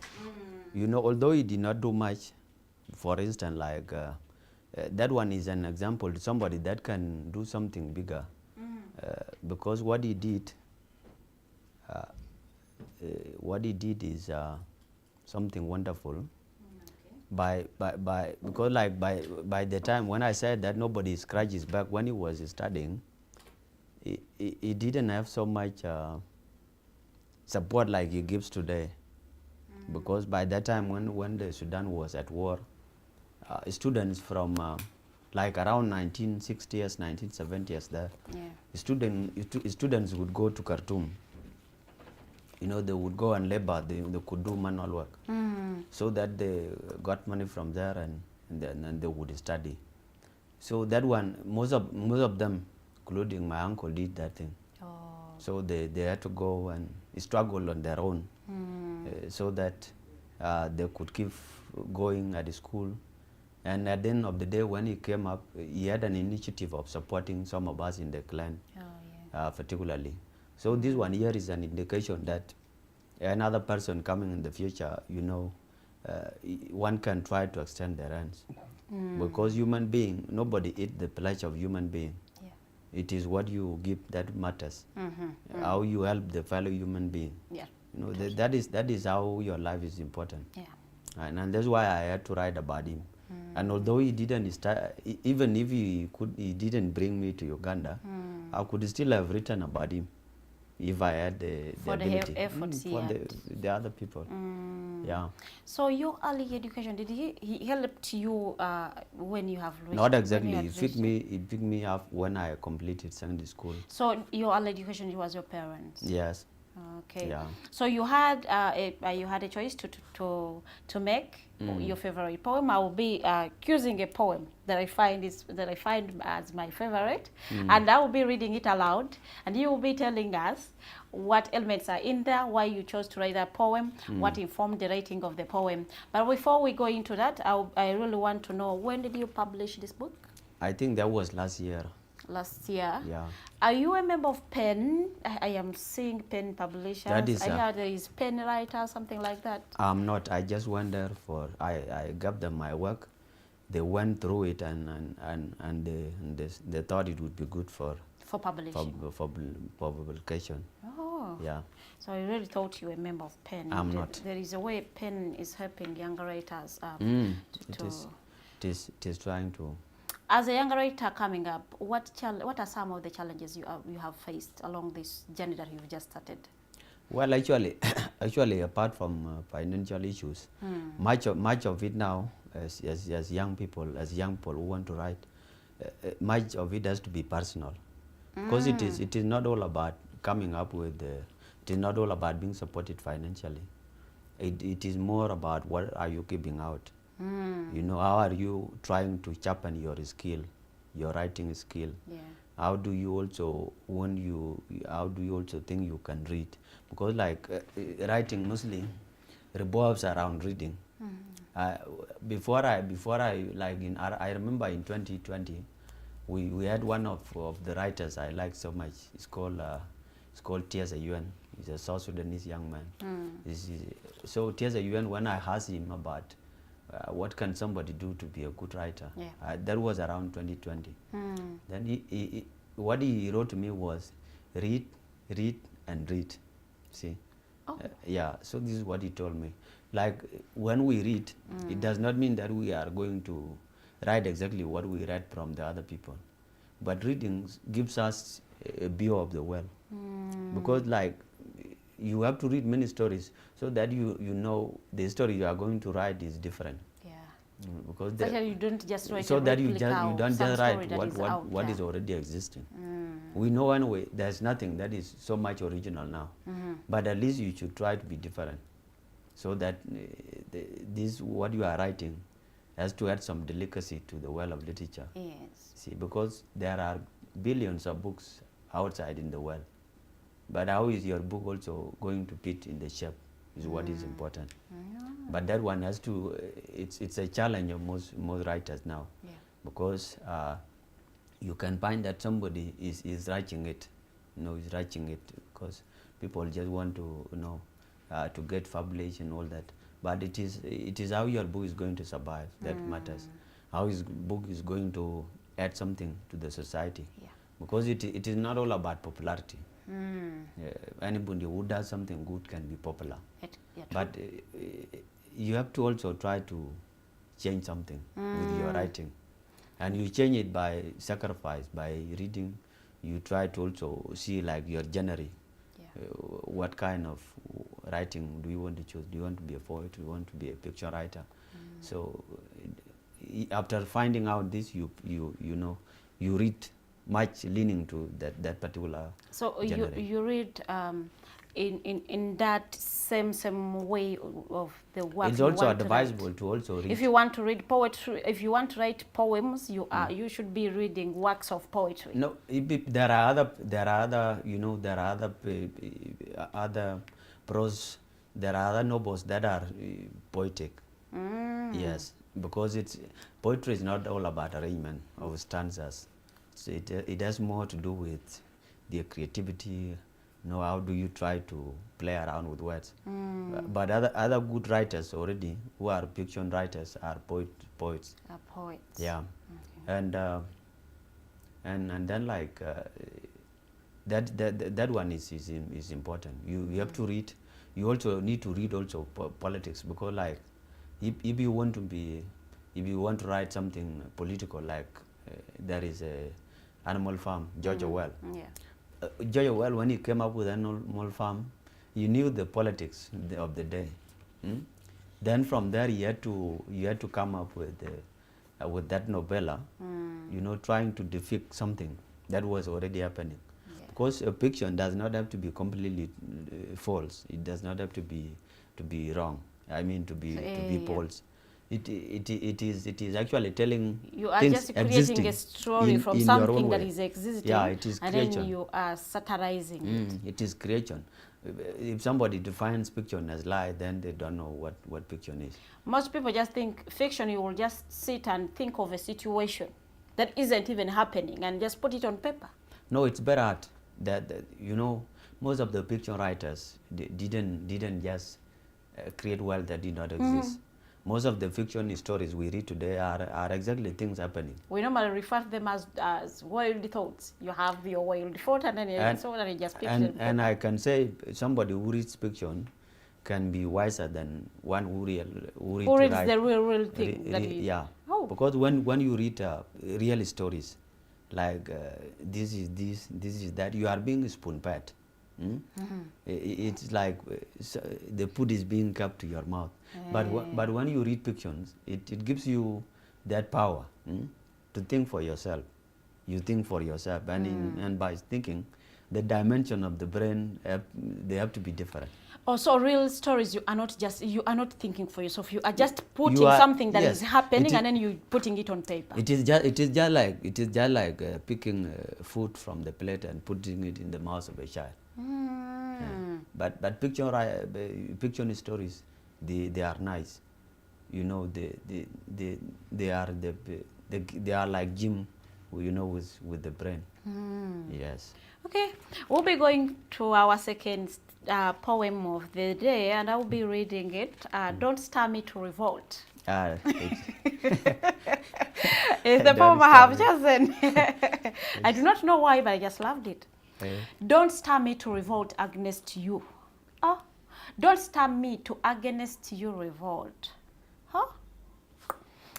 You know, although he did not do much, for instance, like that one is an example to somebody that can do something bigger. Because what he did is something wonderful. because like by the time when I said that nobody scratches back when he was studying, he didn't have so much support like he gives today. Because by that time when the Sudan was at war, students from like around 1960s, 1970s there, students would go to Khartoum. You know, they would go and labor, they could do manual work. So that they got money from there and then they would study. So that one, most of them, including my uncle, did that thing. So they had to go and struggle on their own so that they could keep going at the school. And at the end of the day, when he came up, he had an initiative of supporting some of us in the clan, particularly. So this one here is an indication that another person coming in the future, you know, one can try to extend their hands. Because human being, nobody eats the flesh of human being. It is what you give that matters. How you help the fellow human being. You know, that is how your life is important. And that's why I had to write about him. And although he didn't start, even if he didn't bring me to Uganda, I could still have written about him if I had the ability. For the other people. Yeah. So your early education, did he helped you when you have reached? Not exactly. He picked me up when I completed secondary school. So your early education, it was your parents? Yes. Okay. Yeah. So you had a choice to make your favorite poem. I will be choosing a poem that I find as my favorite, and I will be reading it aloud, and you will be telling us what elements are in there, why you chose to write that poem, what informed the writing of the poem. But before we go into that, I really want to know, when did you publish this book? I think that was last year. Last year? Yeah. Are you a member of PEN? I am seeing PEN Publishers. That is, I heard there is PEN Writer, something like that. I'm not. I just went there I gave them my work. They went through it and they thought it would be good for publishing. For publication. Oh. Yeah. So I really thought you were a member of PEN. I'm not. There is a way PEN is helping younger writers. It is trying to. As a young writer coming up, what are some of the challenges you have faced along this journey that you've just started? Well, actually, apart from financial issues, much of it now, as young people who want to write, much of it has to be personal, because it is not all about coming up with. It is not all about being supported financially. It is more about what are you keeping out. You know, how are you trying to sharpen your skill, your writing skill? Yeah. How do you also think you can read? Because like writing mostly revolves around reading. Before I I remember in 2020 we had one of the writers I liked so much. It's called Ater Majok. He's a South Sudanese young man. So Ater Majok, when I asked him about what can somebody do to be a good writer, that was around 2020. Then what he wrote to me was read, and read. See, yeah. So this is what he told me. Like when we read, it does not mean that we are going to write exactly what we read from the other people, but reading gives us a view of the world. Because like you have to read many stories so that you know the story you are going to write is different. Because you don't just write so that you don't just write what is already existing. We know anyway there's nothing that is so much original now, but at least you should try to be different, so that this what you are writing has to add some delicacy to the world of literature. Yes. See, because there are billions of books outside in the world, but how is your book also going to fit in the shape is what is important. But that one has to, it's a challenge of most writers now, because you can find that somebody is writing it, is writing it because people just want to, to get published and all that. But it is how your book is going to survive that matters. How his book is going to add something to the society, because it is not all about popularity. Anybody who does something good can be popular, but you have to also try to change something with your writing. And you change it by sacrifice, by reading. You try to also see like your genre. What kind of writing do you want to choose? Do you want to be a poet? Do you want to be a picture writer? So after finding out this, you know, you read much leaning to that particular So genre. you read in that same way of the work. It's you also want to advisable write. to also read. If you want to read poetry, if you want to write poems, you should be reading works of poetry. No, there are other you know, there are other prose, there are other novels that are poetic. Yes, because poetry is not all about arrangement of stanzas. So it has more to do with the creativity. You know, how do you try to play around with words? But other good writers already, who are fiction writers, are poets. Are poets. Yeah, Okay. and then like that one is important. You have to read. You also need to read also politics, because like if you want to write something political, like there is a Animal Farm, George Orwell. Yeah. George Orwell, when he came up with Animal Farm, he knew the politics of the day. Then from there, you had to come up with that novella, you know, trying to depict something that was already happening. Yeah. Because a fiction does not have to be completely false. It does not have to be wrong. I mean, to be false. It is actually telling You are things just creating existing a story from in your own something that way. is existing. Yeah, it is and creation. then you are satirizing it. It is creation. If somebody defines fiction as lie, then they don't know what fiction is. Most people just think fiction, you will just sit and think of a situation that isn't even happening and just put it on paper. No, it's better at that you know, most of the fiction writers didn't just create world that did not exist. Most of the fiction stories we read today are exactly things happening. We normally refer to them as wild thoughts. You have your wild thought, and then you just pick them. And I can say somebody who reads fiction can be wiser than one who reads the real thing. Yeah. Oh. Because when you read real stories, like this is this, this is that, you are being spoon-fed. It's like the food is being kept to your mouth. But when you read fictions, it gives you that power to think for yourself. You think for yourself, and by thinking, the dimension of the brain they have to be different. Also, real stories, you are not thinking for yourself. You are just putting something that is happening, and then you putting it on paper. It is just like picking food from the plate and putting it in the mouth of a child. But fiction stories, they are nice. You know, they are like gym, you know, with the brain. Yes. Okay, we'll be going to our second poem of the day, and I will be reading it. Don't Stir Me to Revolt. It's the poem I have chosen. I do not know why, but I just loved it. Don't stir me to revolt against you. Oh, don't stir me to against you revolt. Huh?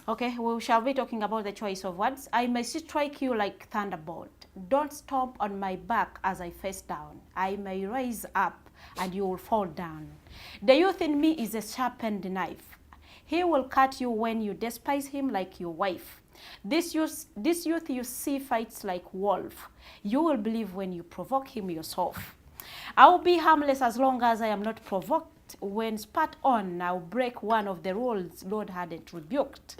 Okay, we shall be talking about the choice of words. I may strike you like thunderbolt. Don't stomp on my back as I face down. I may rise up and you will fall down. The youth in me is a sharpened knife. He will cut you when you despise him like your wife. This youth you see fights like wolf. You will believe when you provoke him yourself. I will be harmless as long as I am not provoked. When spat on, I will break one of the rules Lord hadn't rebuked.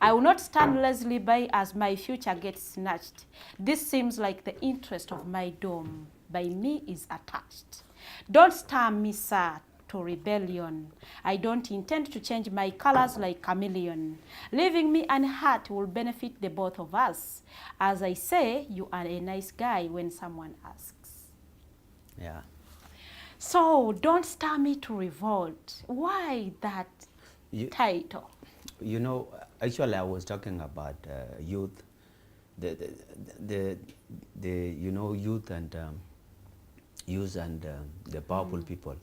I will not stand lazily by as my future gets snatched. This seems like the interest of my dome by me is attached. Don't stir me, sir, to rebellion. I don't intend to change my colors like chameleon. Leaving me unhurt will benefit the both of us. As I say, you are a nice guy when someone asks. Yeah. So, don't stir me to revolt. Why that title? You know, actually, I was talking about youth, the you know, youth and the powerful people,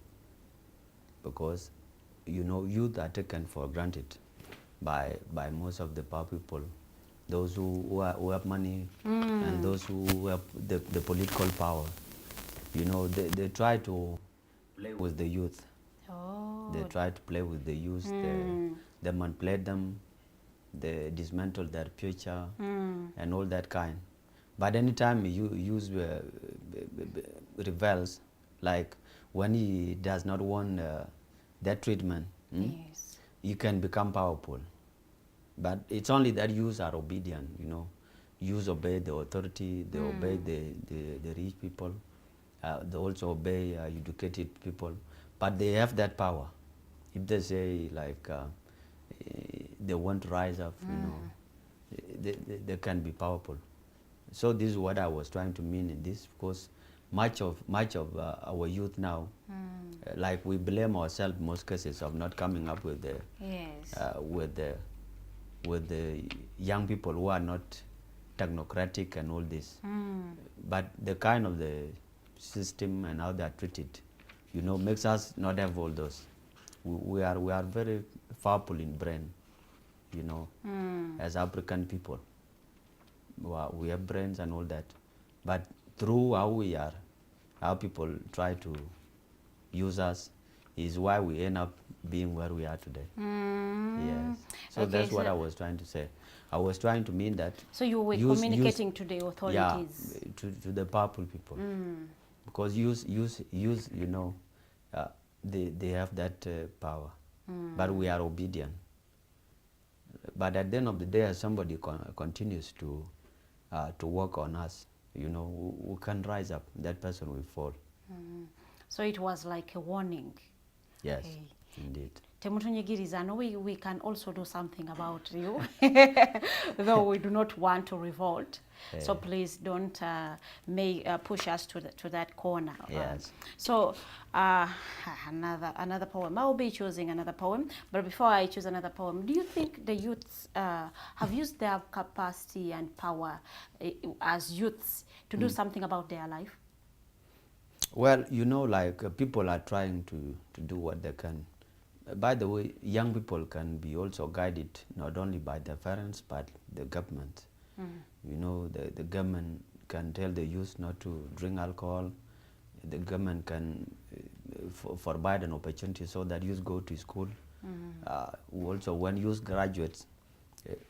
because you know, youth are taken for granted. by most of the poor people, those who have money and those who have the political power. You know, they try to play with the youth. Oh. They try to play with the youth. They manipulate them. They dismantle their future and all that kind. But anytime you use rebels, like when he does not want that treatment, Yes. you can become powerful. But it's only that youths are obedient, you know. Youths obey the authority, they obey the rich people, they also obey educated people. But they have that power. If they say like they want to rise up, you know, they can be powerful. So this is what I was trying to mean in this, because much of our youth now, like we blame ourselves in most cases of not coming up with the Yes. with the young people who are not technocratic and all this. But the kind of the system and how they are treated, you know, makes us not have all those. We are very powerful in brain, you know, as African people. We have brains and all that. But through how we are, how people try to use us, is why we end up being where we are today. Yes. So Okay, that's what so- I was trying to say. I was trying to mean that. So you were use- communicating to the authorities. Yeah, to the powerful people. Because use, you know, they have that power. But we are obedient. But at the end of the day, as somebody continues to work on us, you know, we can rise up. That person will fall. So it was like a warning. Yes, Okay. indeed. Temutunyigiriza, I know we can also do something about you, though we do not want to revolt. So please don't push us to that corner. Yes. So another poem. I will be choosing another poem, but before I choose another poem, do you think the youths have used their capacity and power as youths to do something about their life? Well, you know, like people are trying to do what they can. By the way, young people can be also guided not only by their parents but the government. You know, the government can tell the youth not to drink alcohol. The government can provide an opportunity so that youth go to school. Also, when youth graduates,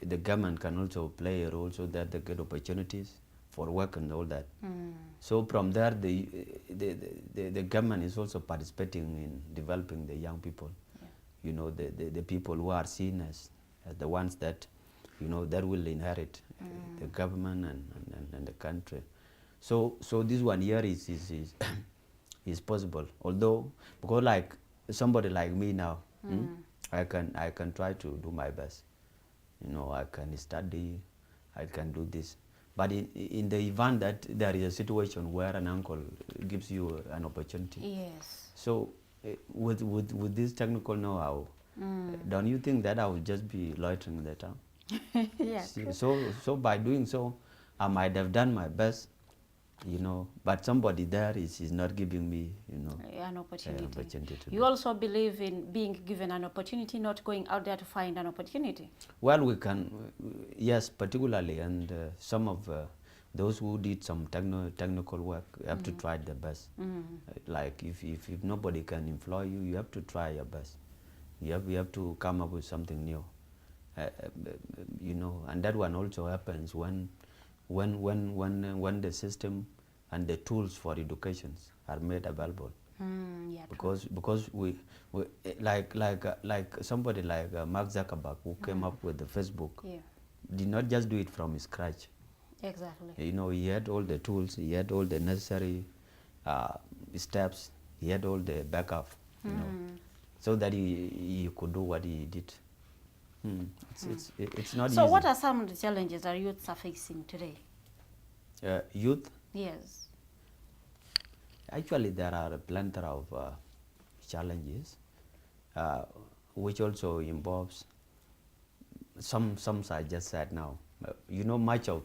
the government can also play a role so that they get opportunities for work and all that. So from there, the government is also participating in developing the young people. You know, the people who are seen as the ones that, you know, that will inherit the government and the country. So this one here is is possible. Although, because like somebody like me now, I can try to do my best. You know, I can study, I can do this. But in the event that there is a situation where an uncle gives you an opportunity, Yes. so with this technical know-how, don't you think that I would just be loitering the town? Yes. So by doing so, I might have done my best, you know, but somebody there is not giving me, you know, An opportunity. to You do. also believe in being given an opportunity, not going out there to find an opportunity. Well, we can, yes, particularly, and some of those who did some technical work have to try their best. Like if nobody can employ you, you have to try your best. You have to come up with something new. You know, and that one also happens when the system and the tools for education are made available. Yeah, Because we like somebody like Mark Zuckerberg, who came up with the Facebook, yeah, did not just do it from scratch. exactly. You know, he had all the tools, he had all the necessary steps, he had all the backup, you know, so that he could do what he did. It's not So easy. what are some of the challenges our youths are facing today? Youth, Yes. actually there are plenty of challenges, which also involves some I just said now. You know, much of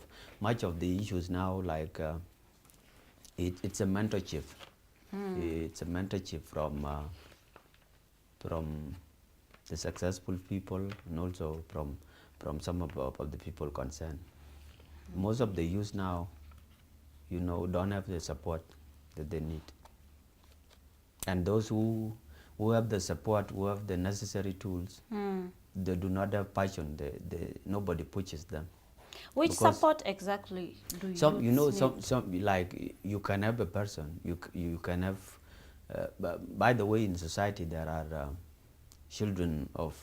the issues now, like it's a mentorship. It's a mentorship from the successful people and also from some of the people concerned. Most of the youth now, you know, don't have the support that they need. And those who have the support, who have the necessary tools, they do not have passion. Nobody pushes them. Which Because support exactly do you need? Some like you can have a person, you can have, by the way, in society there are children of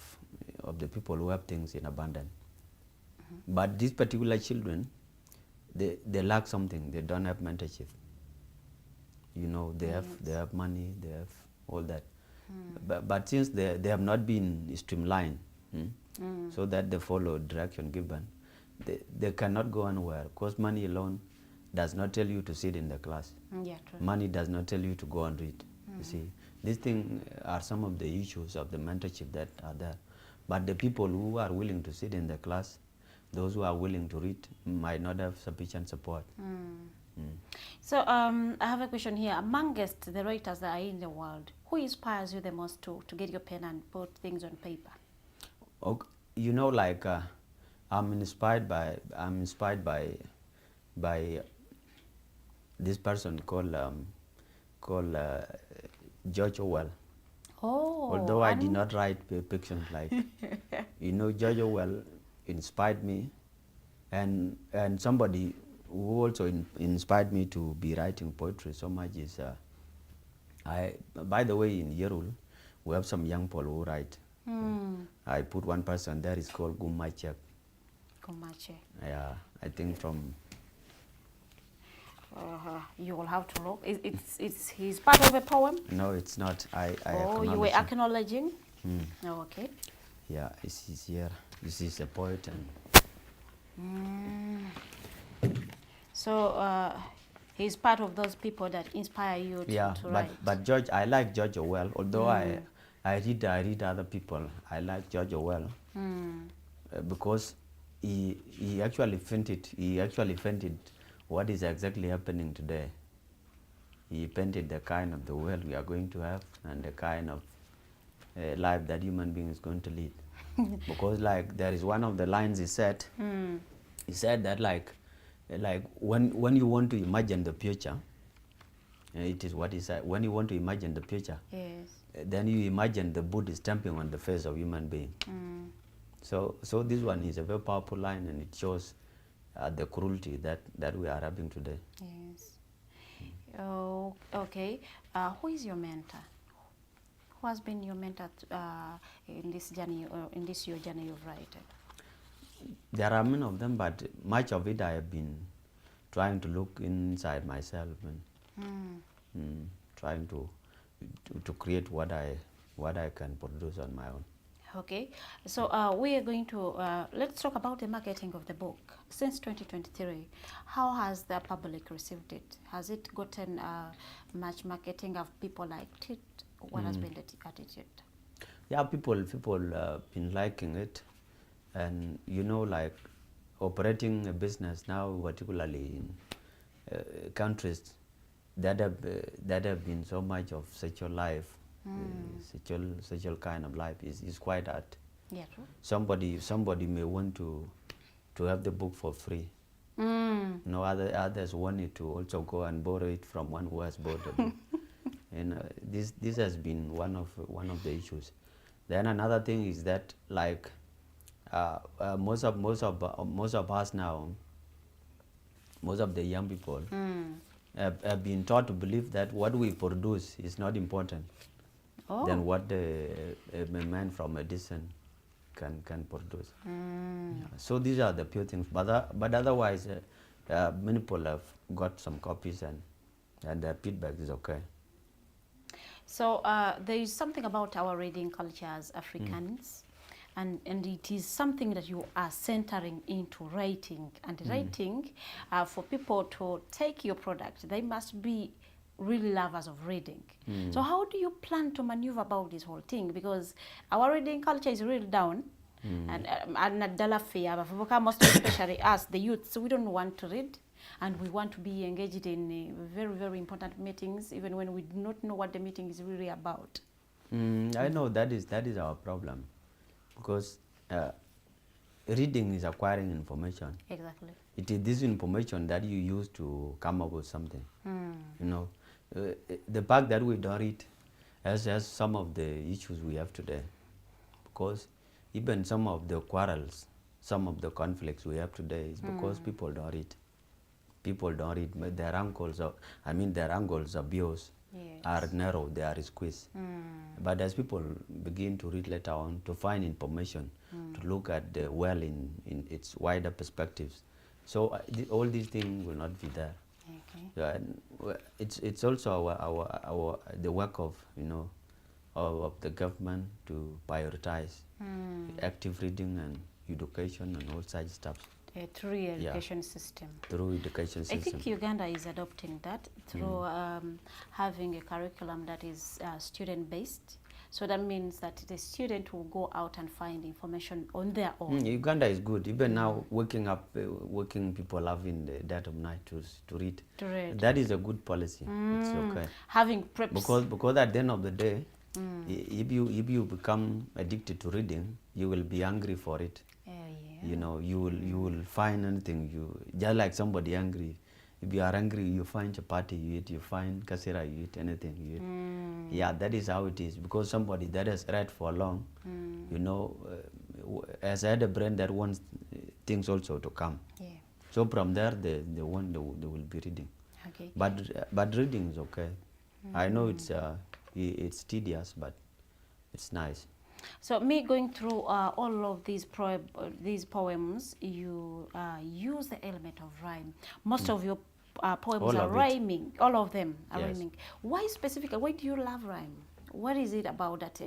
the people who have things in abundance. But these particular children, they lack something. They don't have mentorship. You know, they have money, they have all that. But since they have not been streamlined, so that they follow direction given, they cannot go anywhere, because money alone does not tell you to sit in the class. Yeah, true. Money does not tell you to go and read. You see, these things are some of the issues of the mentorship that are there. But the people who are willing to sit in the class, those who are willing to read, might not have sufficient support. So I have a question here. Amongst the writers that are in the world, who inspires you the most to get your pen and put things on paper? Okay. You know, like I'm inspired by this person called George Orwell. Oh. Although I did not write fiction, like you know, George Orwell inspired me, and somebody who also inspired me to be writing poetry so much is by the way, in Yerul we have some young people who write. I put one person there, is called Gumachek. Gumache. Yeah, I think from you will have to look. It's he's part of a poem? No, it's not. I you were acknowledging? Oh, okay. Yeah, he's here. This is a poet. So he's part of those people that inspire you to write. But George, I like George Orwell. Although I read other people, I like George Orwell because he actually painted what is exactly happening today. He painted the kind of the world we are going to have and the kind of life that human being is going to lead. Because like there is one of the lines he said that like when you want to imagine the future, it is what he said, when you want to imagine the future, then you imagine the Buddha stamping on the face of human being. So this one is a very powerful line, and it shows the cruelty that we are having today. Yes. Oh, okay. Who is your mentor? Who has been your mentor in this journey, or in this your journey of writing? There are many of them, but much of it I have been trying to look inside myself and trying to create what I can produce on my own. Okay, so we are going to let's talk about the marketing of the book. Since 2023, how has the public received it? Has it gotten much marketing? Have people liked it? What has been the attitude? Yeah, people been liking it, and you know, like operating a business now, particularly in countries that have been so much of sexual life. Sexual kind of life is quite hard. Yeah, true. Somebody may want to have the book for free. No, others want it to also go and borrow it from one who has bought the book. And this has been one of the issues. Then another thing is that like most of us now, most of the young people have been taught to believe that what we produce is not important than what a man from a distance can produce. Yeah. So these are the few things, but otherwise many people have got some copies and their feedback is okay. So there is something about our reading culture as Africans, and it is something that you are centering into writing. And writing, for people to take your product, they must be really lovers of reading. So how do you plan to maneuver about this whole thing? Because our reading culture is really down, and most especially us, the youth, so we don't want to read. And we want to be engaged in very, very important meetings, even when we do not know what the meeting is really about. I know that is our problem. because reading is acquiring information. Exactly. It is this information that you use to come up with something. You know, the fact that we don't read has some of the issues we have today, because even some of the quarrels, some of the conflicts we have today is because people don't read. People don't read. Their angles of views are narrow, they are squeezed. But as people begin to read later on, to find information, to look at the well in its wider perspectives, so all these things will not be there. And it's also the work of of the government to prioritize active reading and education and all such stuff. Through education system. Through education system. I think Uganda is adopting that through having a curriculum that is student-based. So that means that the student will go out and find information on their own. Uganda is good. Even now, waking people up in the dead of night to read. That is a good policy. It's okay. Having preps. Because at the end of the day, if you become addicted to reading, you will be angry for it. You know, you will find anything. Just like somebody angry. If you are angry, you find chapati, you eat. You find kasira, you eat. Anything you eat. Yeah, that is how it is. Because somebody that has read for long, you know, has had a brain that wants things also to come. So from there, they will be reading. Okay. But reading is okay. I know it's tedious, but it's nice. So me going through all of these poems, you use the element of rhyme. Most of your poems are rhyming. All of them are rhyming. Why specifically? Why do you love rhyme? What is it about that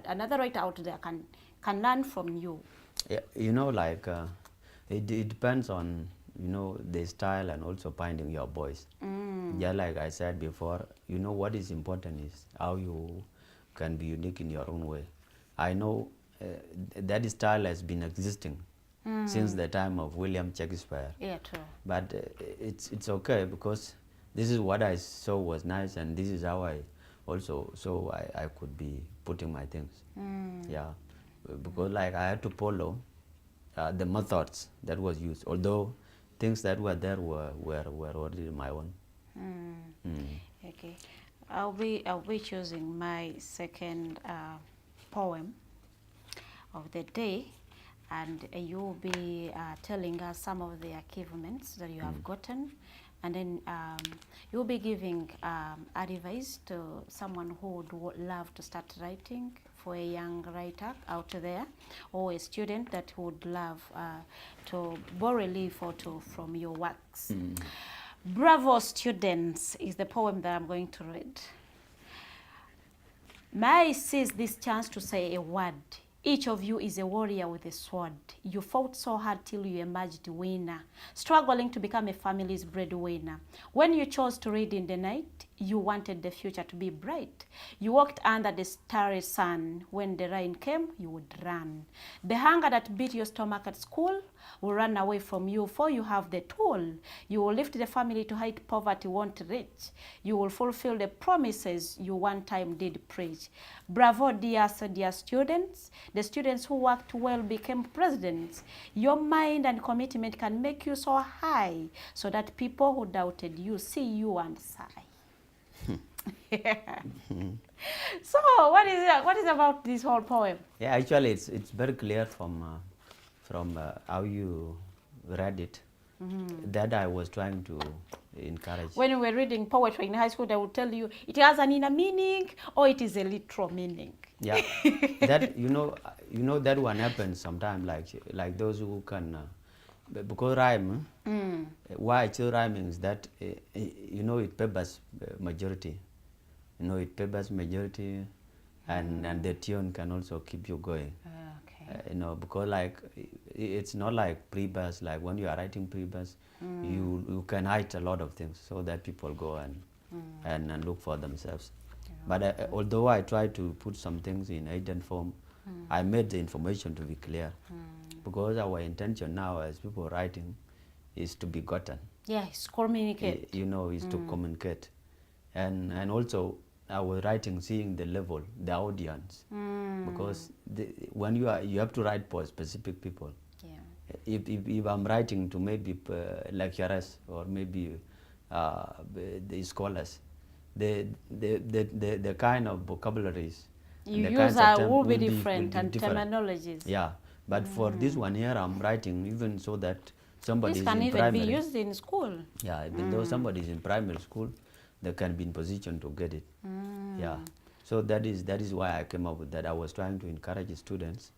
another writer out there can learn from you? Yeah, you know, like it depends on the style and also finding your voice. Yeah, like I said before, what is important is how you can be unique in your own way. I know that style has been existing since the time of William Shakespeare. Yeah, true. But it's okay, because this is what I saw was nice, and this is how I also so I could be putting my things. Yeah, because like I had to follow the methods that was used, although things that were there were already my own. Okay, I'll be choosing my second poem of the day, and you'll be telling us some of the achievements that you have gotten, and then you'll be giving advice to someone who would love to start writing, for a young writer out there, or a student that would love to borrow a leaf or two from your works. Bravo, students, is the poem that I'm going to read. May I seize this chance to say a word. Each of you is a warrior with a sword. You fought so hard till you emerged winner, struggling to become a family's breadwinner. When you chose to read in the night, you wanted the future to be bright. You walked under the starry sun. When the rain came, you would run. The hunger that beat your stomach at school will run away from you, for you have the tool. You will lift the family to height poverty won't reach. You will fulfill the promises you one time did preach. Bravo, dear students. The students who worked well became presidents. Your mind and commitment can make you so high, so that people who doubted you see you and sigh. So what is about this whole poem? Yeah, actually it's very clear from how you read it, that I was trying to encourage. When we were reading poetry in high school, they would tell you it has an inner meaning or it is a literal meaning. Yeah, that you know that one happens sometimes, like those who can because rhyme. Why I choose rhyming is that it favors majority. It favors majority, and the tune can also keep you going. Okay. Because like it's not like pre-verse. Like when you are writing pre-verse, you can hide a lot of things so that people go and look for themselves. But although I try to put some things in hidden form, I made the information to be clear, because our intention now as people writing is to be gotten. Yeah, it's communicate. Is to communicate, and also I was writing, seeing the level, the audience, because when you have to write for specific people. Yeah. If I'm writing to maybe lecturers or maybe the scholars, the kind of vocabularies You the use kinds of will be will different be and different. terminologies. Yeah, but for this one here, I'm writing even so that somebody This is can in even primary. be used in school. Yeah, even though somebody is in primary school, they can be in position to get it. Yeah, so that is why I came up with that. I was trying to encourage students,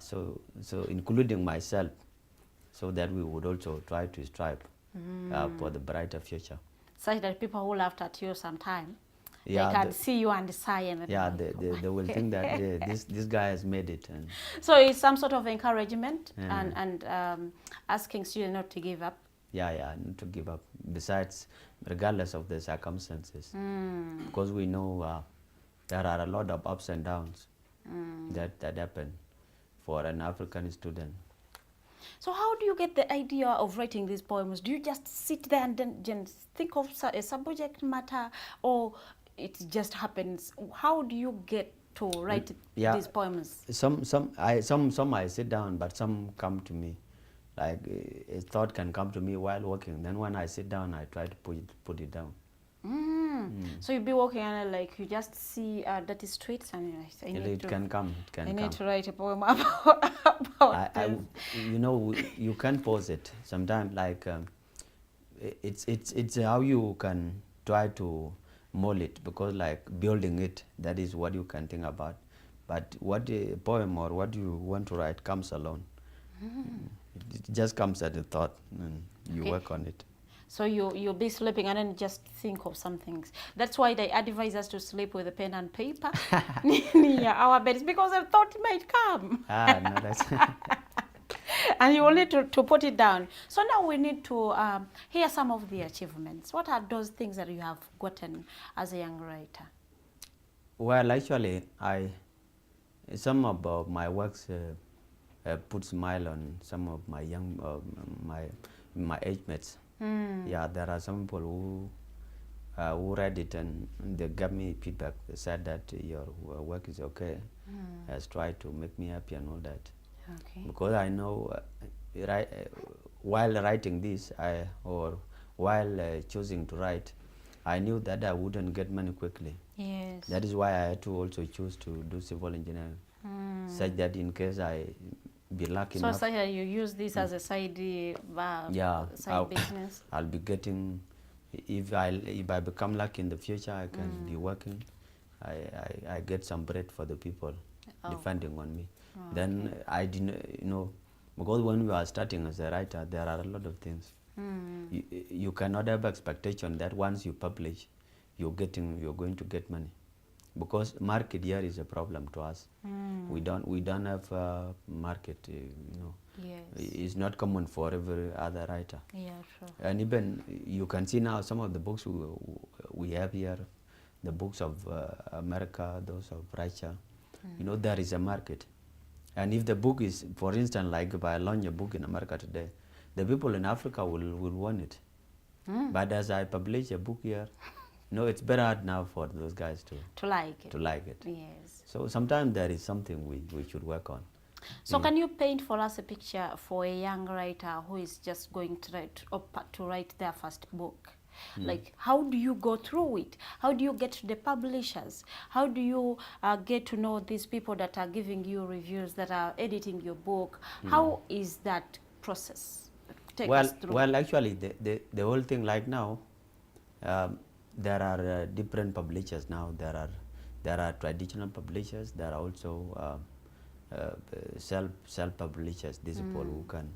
so including myself, so that we would also try to strive for the brighter future. Such that people who laughed at you sometime, Yeah, they can see you and sigh and yeah, they will think that this guy has made it. And so it's some sort of encouragement Yeah. and asking students not to give up. yeah, not to give up. Besides, regardless of the circumstances, because we know there are a lot of ups and downs that happen for an African student. So how do you get the idea of writing these poems? Do you just sit there and then just think of a subject matter, or it just happens? How do you get to write these poems? Some I sit down, but some come to me. Like a thought can come to me while working. Then when I sit down, I try to put it down. So you'll be walking and like you just see dirty streets and It can come. I need to write a poem about this. You know, you can pause it sometimes. Like it's how you can try to mold it, because like building it, that is what you can think about. But what a poem or what you want to write comes alone. It just comes as a thought, and you work on it. So you'll be sleeping and then just think of some things. That's why they advise us to sleep with a pen and paper near our beds, because a thought might come. No, that's And you will need to put it down. So now we need to hear some of the achievements. What are those things that you have gotten as a young writer? Well, actually, some of my works put smile on some of my young my age mates. Yeah, there are some people who read it and they gave me feedback. They said that your work is okay. Has tried to make me happy and all that. Okay. Because I know, while writing this, or while choosing to write, I knew that I wouldn't get money quickly. Yes. That is why I had to also choose to do civil engineering, such that in case I be lucky enough. So you use this as a side, side business? I'll be getting, if I become lucky in the future, I can be working. I get some bread for the people depending on me. Then I didn't, because when we are starting as a writer, there are a lot of things. You cannot have expectation that once you publish, you're going to get money, because market here is a problem to us. We don't have a market. Yes. It's not common for every other writer. Yeah, sure. And even you can see now some of the books we have here, the books of America, those of Russia. There is a market. And if the book is, for instance, like if I launch a book in America today, the people in Africa will want it. But as I publish a book here, it's very hard now for those guys to like it. To like it. Yes. So sometimes there is something we should work on. So can you paint for us a picture for a young writer who is just going to write their first book? Like, how do you go through it? How do you get to the publishers? How do you get to know these people that are giving you reviews, that are editing your book? How is that process? Take us through. Well, actually, the whole thing, like now, there are different publishers now. There are traditional publishers. There are also self publishers. These people who can,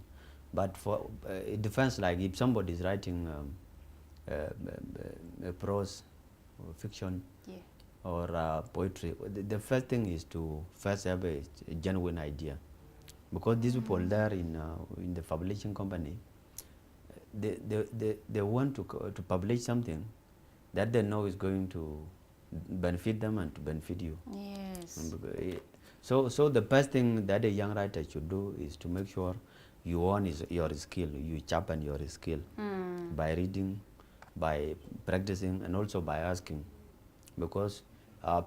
but for it depends. Like if somebody is writing prose or fiction, or poetry, the first thing is to first have a genuine idea, because these people there in the publishing company, they want to publish something that they know is going to benefit them and to benefit you. Yes. So the first thing that a young writer should do is to make sure you own your skill, you sharpen your skill by reading, by practicing, and also by asking. because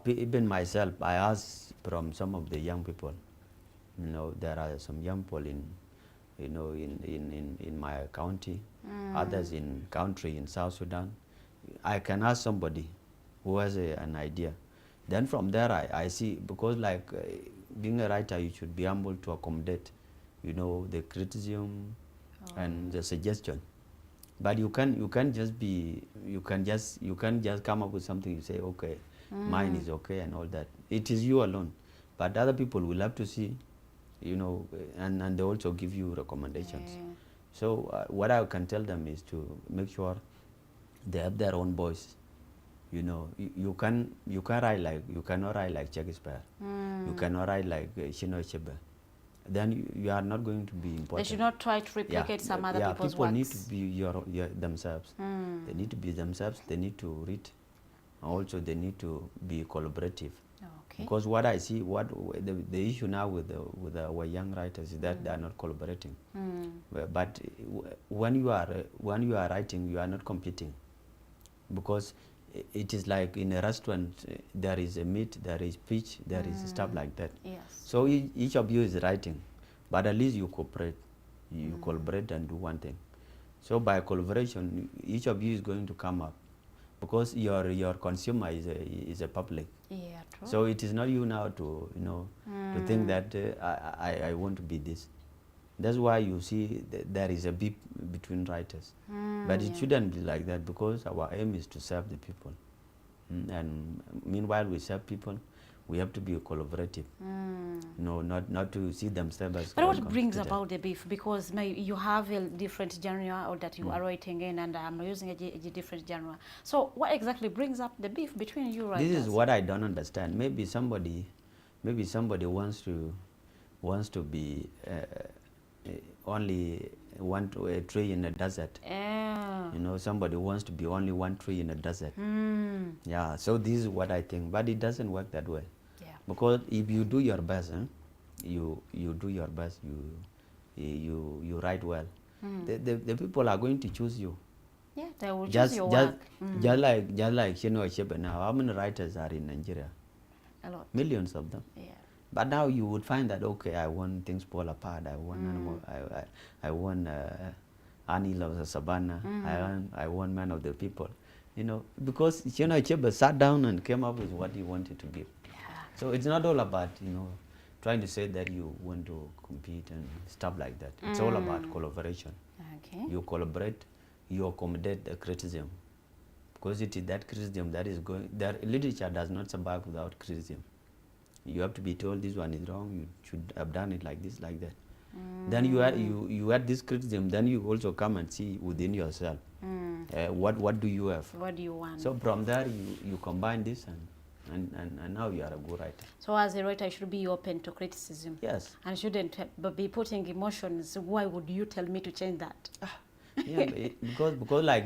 even myself, I asked from some of the young people. You know, there are some young people in, you know, in my county, others in country in South Sudan. I can ask somebody who has an idea. Then from there I see, because like being a writer, you should be able to accommodate, you know, the criticism and the suggestion. But you can't just come up with something. You say, okay, mine is okay and all that. It is you alone, but other people will have to see, you know, and they also give you recommendations. So what I can tell them is to make sure they have their own voice. You know, you cannot write like Shakespeare. You cannot write like Chinua Achebe. Then you are not going to be important. They should not try to replicate some other people's people works. need to be themselves. They need to be themselves. They need to read. Also, they need to be collaborative. Okay. Because what I see, what the issue now with our young writers is that they are not collaborating. But when you are writing, you are not competing, because it is like in a restaurant, there is a meat, there is fish, there is stuff like that. Yes. So each of you is writing, but at least you cooperate. You collaborate and do one thing. So by collaboration, each of you is going to come up, because your consumer is a public. Yeah, true. So it is not you now to, you know, to think that I want to be this. That's why you see there is a beef between writers. But it shouldn't be like that, because our aim is to serve the people. And meanwhile we serve people, we have to be collaborative. No, not to see themselves as. But what brings about the beef? Because you have a different genre, or that you are writing in, and I'm using a different genre. So what exactly brings up the beef between you writers? This is what I don't understand. Maybe somebody wants to be only a tree in a desert. You know, somebody wants to be only one tree in a desert. Yeah, so this is what I think, but it doesn't work that way. Yeah. Because if you do your best, you do your best, you write well, the people are going to choose you. Yeah, they will choose your work. Just like Chinua Achebe now, how many writers are in Nigeria? A lot. Millions of them. Yeah. But now you would find that, okay, I want Things Fall Apart, I want Animal, I want Annie Loves the Savannah, I want Man of the People, you know, because Chinua Achebe sat down and came up with what he wanted to give. Yeah. So it's not all about, you know, trying to say that you want to compete and stuff like that. It's all about collaboration. Okay. You collaborate, you accommodate the criticism, because it is that criticism that is going, that literature does not survive without criticism. You have to be told this one is wrong, you should have done it like this, like that. Then you add this criticism, then you also come and see within yourself, what do you have? What do you want? So from there you combine this and now you are a good writer. So as a writer, you should be open to criticism. Yes. And shouldn't be putting emotions. Why would you tell me to change that? Yeah, because like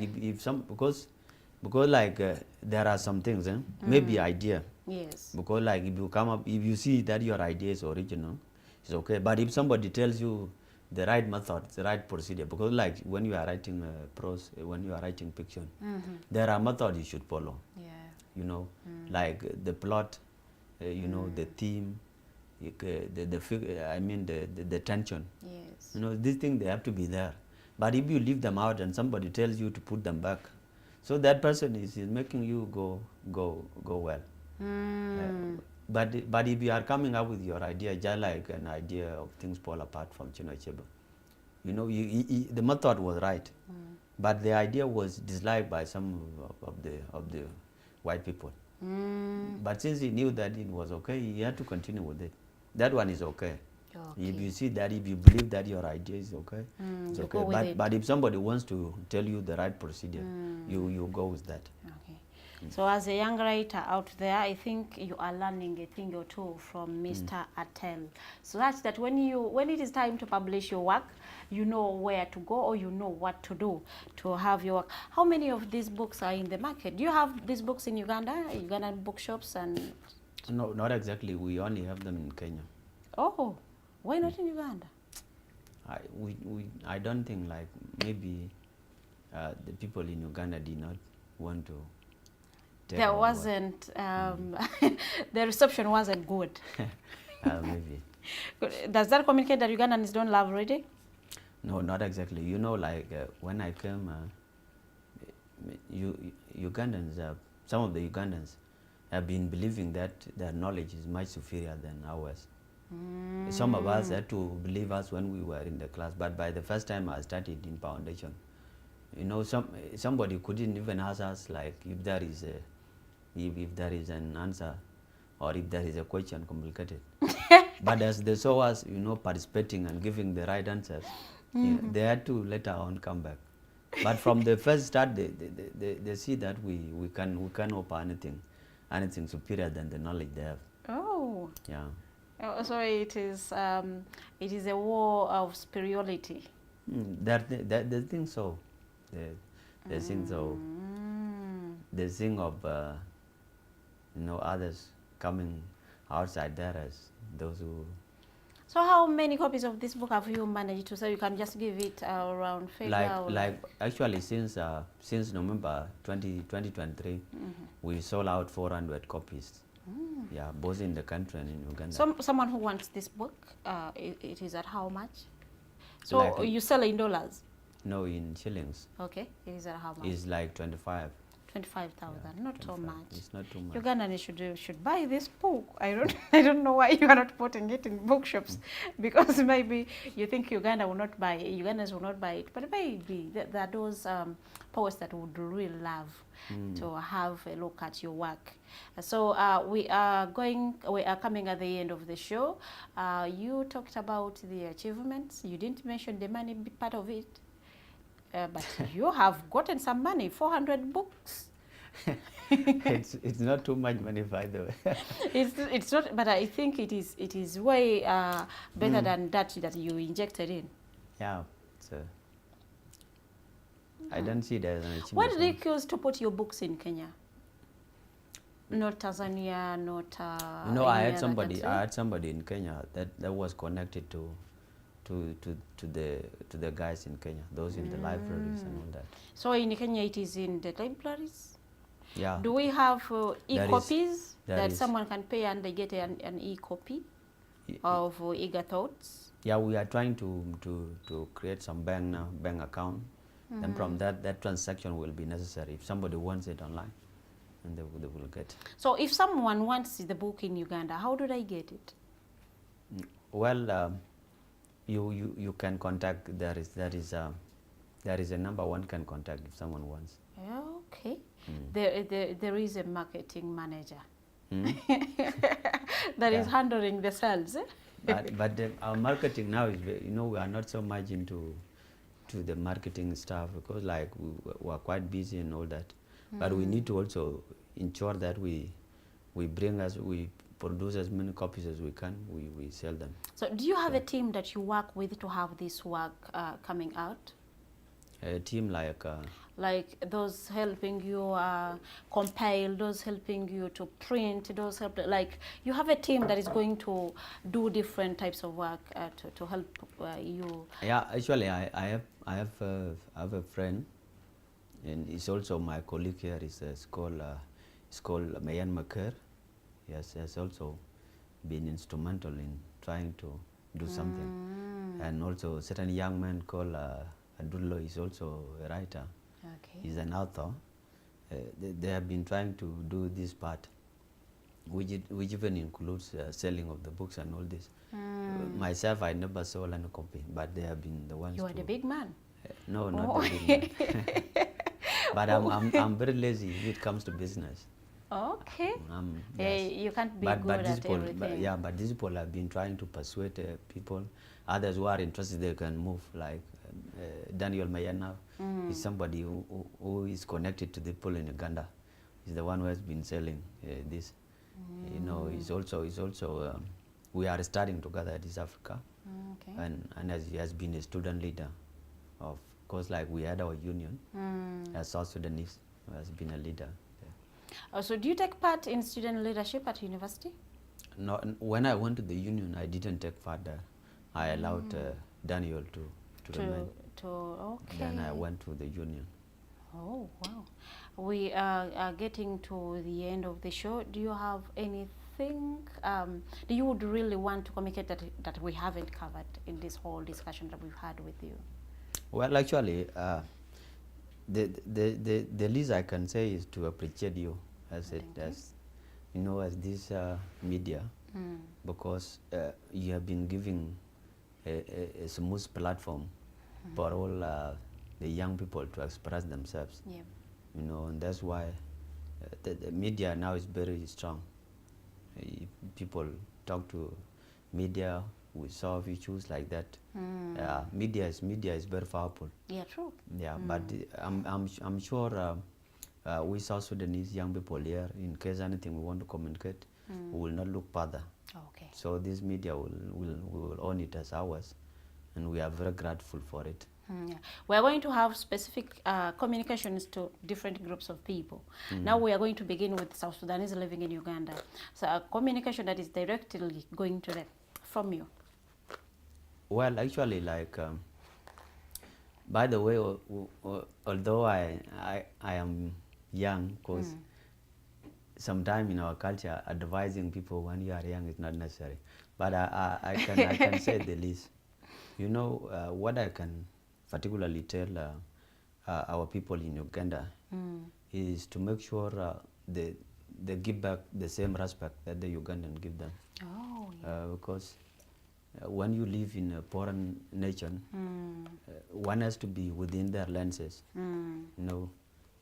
because like there are some things, maybe idea. Yes. Because like if you see that your idea is original, it's okay. But if somebody tells you the right method, the right procedure, because like when you are writing prose, when you are writing fiction, there are methods you should follow. Yeah. You know, like the plot, you know, the theme, the tension. Yes. You know, these things, they have to be there. But if you leave them out and somebody tells you to put them back, so that person is making you go well. But if you are coming up with your idea, just like an idea of Things Fall Apart from Chinua Achebe, you know, the method was right, but the idea was disliked by some of the white people. But since he knew that it was okay, he had to continue with it. That one is okay. If you see that, if you believe that your idea is okay, it's okay. But if somebody wants to tell you the right procedure, you go with that. Okay. So as a young writer out there, I think you are learning a thing or two from Mr. Ater. So that's that when it is time to publish your work, you know where to go, or you know what to do to have your work. How many of these books are in the market? Do you have these books in Uganda, Ugandan bookshops? And no, not exactly. We only have them in Kenya. Oh, why not in Uganda? I don't think, like, maybe the people in Uganda did not want to take There our wasn't, the reception wasn't good. maybe. Does that communicate that Ugandans don't love reading? No, not exactly. You know, like when I came, Ugandans, some of the Ugandans have been believing that their knowledge is much superior than ours. Some of us had to believe us when we were in the class, but by the first time I started in foundation, you know, somebody couldn't even ask us like if there is an answer or if there is a question complicated. But as they saw us, you know, participating and giving the right answers, they had to later on come back. But from the first start, they see that we can offer anything superior than the knowledge they have. Oh. Yeah. Oh, so it is a war of superiority. They think so. They think so. They think of you know, others coming outside there as those who. So how many copies of this book have you managed to sell? You can just give it around figure. Like actually since November 2023, we sold out 400 copies. Yeah, both in the country and in Uganda. Someone who wants this book, it is at how much? So like, you sell in dollars? No, in shillings. Okay, it is at how much? It's like 25. 25,000, Yeah, not 25. so much. It's not too much. Ugandans should buy this book. I don't know why you are not putting it in bookshops, because maybe you think Ugandans will not buy it, but maybe there are those poets that would really love to have a look at your work. So we are coming at the end of the show. You talked about the achievements. You didn't mention the money part of it. But you have gotten some money, 400 books. It's not too much money, by the way. It's not, but I think it is way better than that you injected in. Yeah, so I don't see that as an achievement. Why did you choose to put your books in Kenya? Not Tanzania, not. No, I had somebody in Kenya that was connected to the guys in Kenya, those in the libraries and all that. So in Kenya it is in the libraries? Yeah. Do we have e-copies that is. someone can pay and they get an e-copy of Eager Thoughts? Yeah, we are trying to create some bank account. Then from that transaction will be necessary if somebody wants it online, and they will get. So if someone wants the book in Uganda, how do they get it? Well, you can contact. There is a number one can contact if someone wants. Okay. There is a marketing manager that is handling the sales. But our marketing now is, you know, we are not so much into the marketing stuff because like we are quite busy and all that. But we need to also ensure that we produce as many copies as we can. We sell them. So do you have a team that you work with to have this work coming out? A team like those helping you compile, those helping you to print, those like you have a team that is going to do different types of work to help you. Yeah, actually I have a friend, and he's also my colleague here. It's called Mayan Maker. Yes, has also been instrumental in trying to do something, and also a certain young man called Adullo is also a writer. Okay. He's an author. They have been trying to do this part, which even includes selling of the books and all this. Myself, I never sold any copy, but they have been the ones. You are the big man. No, not the big man. But I'm very lazy if it comes to business. Okay. Yes. You can't be good at everything. But these people have been trying to persuade people. Others who are interested, they can move. Like Daniel Mayana is somebody who is connected to the people in Uganda. He's the one who has been selling this. You know, he's also we are studying together at East Africa. Okay. And as he has been a student leader, of course, like we had our union as South Sudanese, who has been a leader. So do you take part in student leadership at university? No, when I went to the union, I didn't take part there. I allowed Daniel to remain. Okay. Then I went to the union. Oh, wow. we are getting to the end of the show. Do you have anything do you would really want to communicate that we haven't covered in this whole discussion that we've had with you? Well, actually, the least I can say is to appreciate you as as this media, because you have been giving a smooth platform for all the young people to express themselves. Yeah. And that's why the media now is very strong. People talk to media, we solve issues like that. Media is very powerful. Yeah, true. Yeah, but I'm sure we South Sudanese young people here, in case anything we want to communicate, we will not look further. Okay. So this media will own it as ours, and we are very grateful for it. Yeah. We are going to have specific communications to different groups of people. Now we are going to begin with South Sudanese living in Uganda. So a communication that is directly going to them from you. Well, actually, like, by the way, although I am young, because sometimes in our culture, advising people when you are young is not necessary. But I can say the least. What I can particularly tell our people in Uganda is to make sure they give back the same respect that the Ugandan give them. Oh, yeah. Because when you live in a foreign nation, one has to be within their lenses.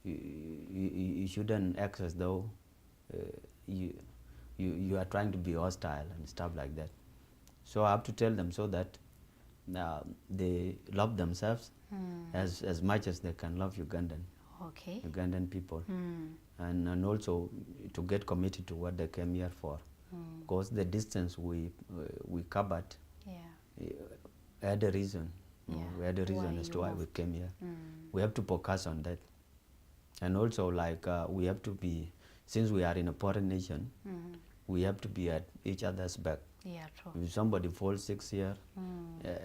You shouldn't act as though you are trying to be hostile and stuff like that. So I have to tell them so that they love themselves as much as they can love Ugandan people, and also to get committed to what they came here for. Because the distance we covered had a reason. We had a reason as to why we came here. We have to focus on that, and also like we have to be, since we are in a foreign nation, we have to be at each other's back. Yeah, true. If somebody falls sick here,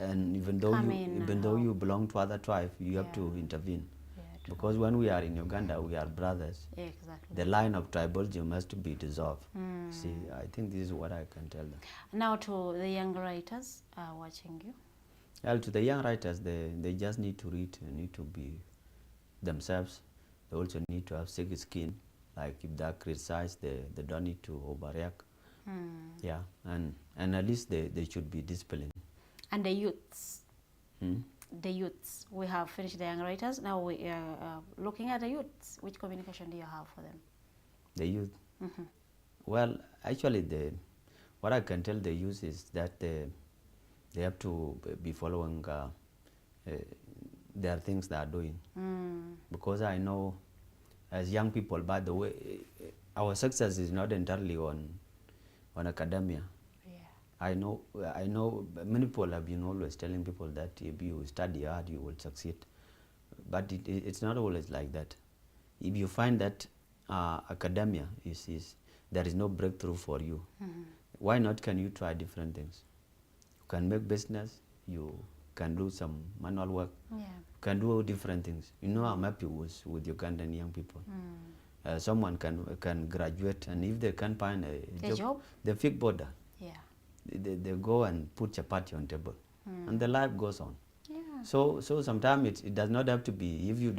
and even though you belong to other tribe, you have to intervene. Yeah, because when we are in Uganda, we are brothers. Yeah, exactly. The line of tribalism has to be dissolved. See, I think this is what I can tell them. Now to the young writers watching you. Well, to the young writers, they just need to read, they need to be themselves. They also need to have thick skin. Like if they are criticized, they don't need to overreact. Yeah, and at least they should be disciplined. And the youths. The youths. We have finished the young writers. Now we are looking at the youths. Which communication do you have for them? The youth? Well, actually, what I can tell the youth is that they have to be following their things they are doing. Because I know, as young people, by the way, our success is not entirely on academia. I know many people have been always telling people that if you study hard, you will succeed. But it's not always like that. If you find that academia there is no breakthrough for you, why not can you try different things? You can make business, you can do some manual work, you can do different things. I'm happy with Ugandan young people. Someone can graduate, and if they can't find a job, they fix border. They go and put chapati on table, and the life goes on. So sometimes it does not have to be, if you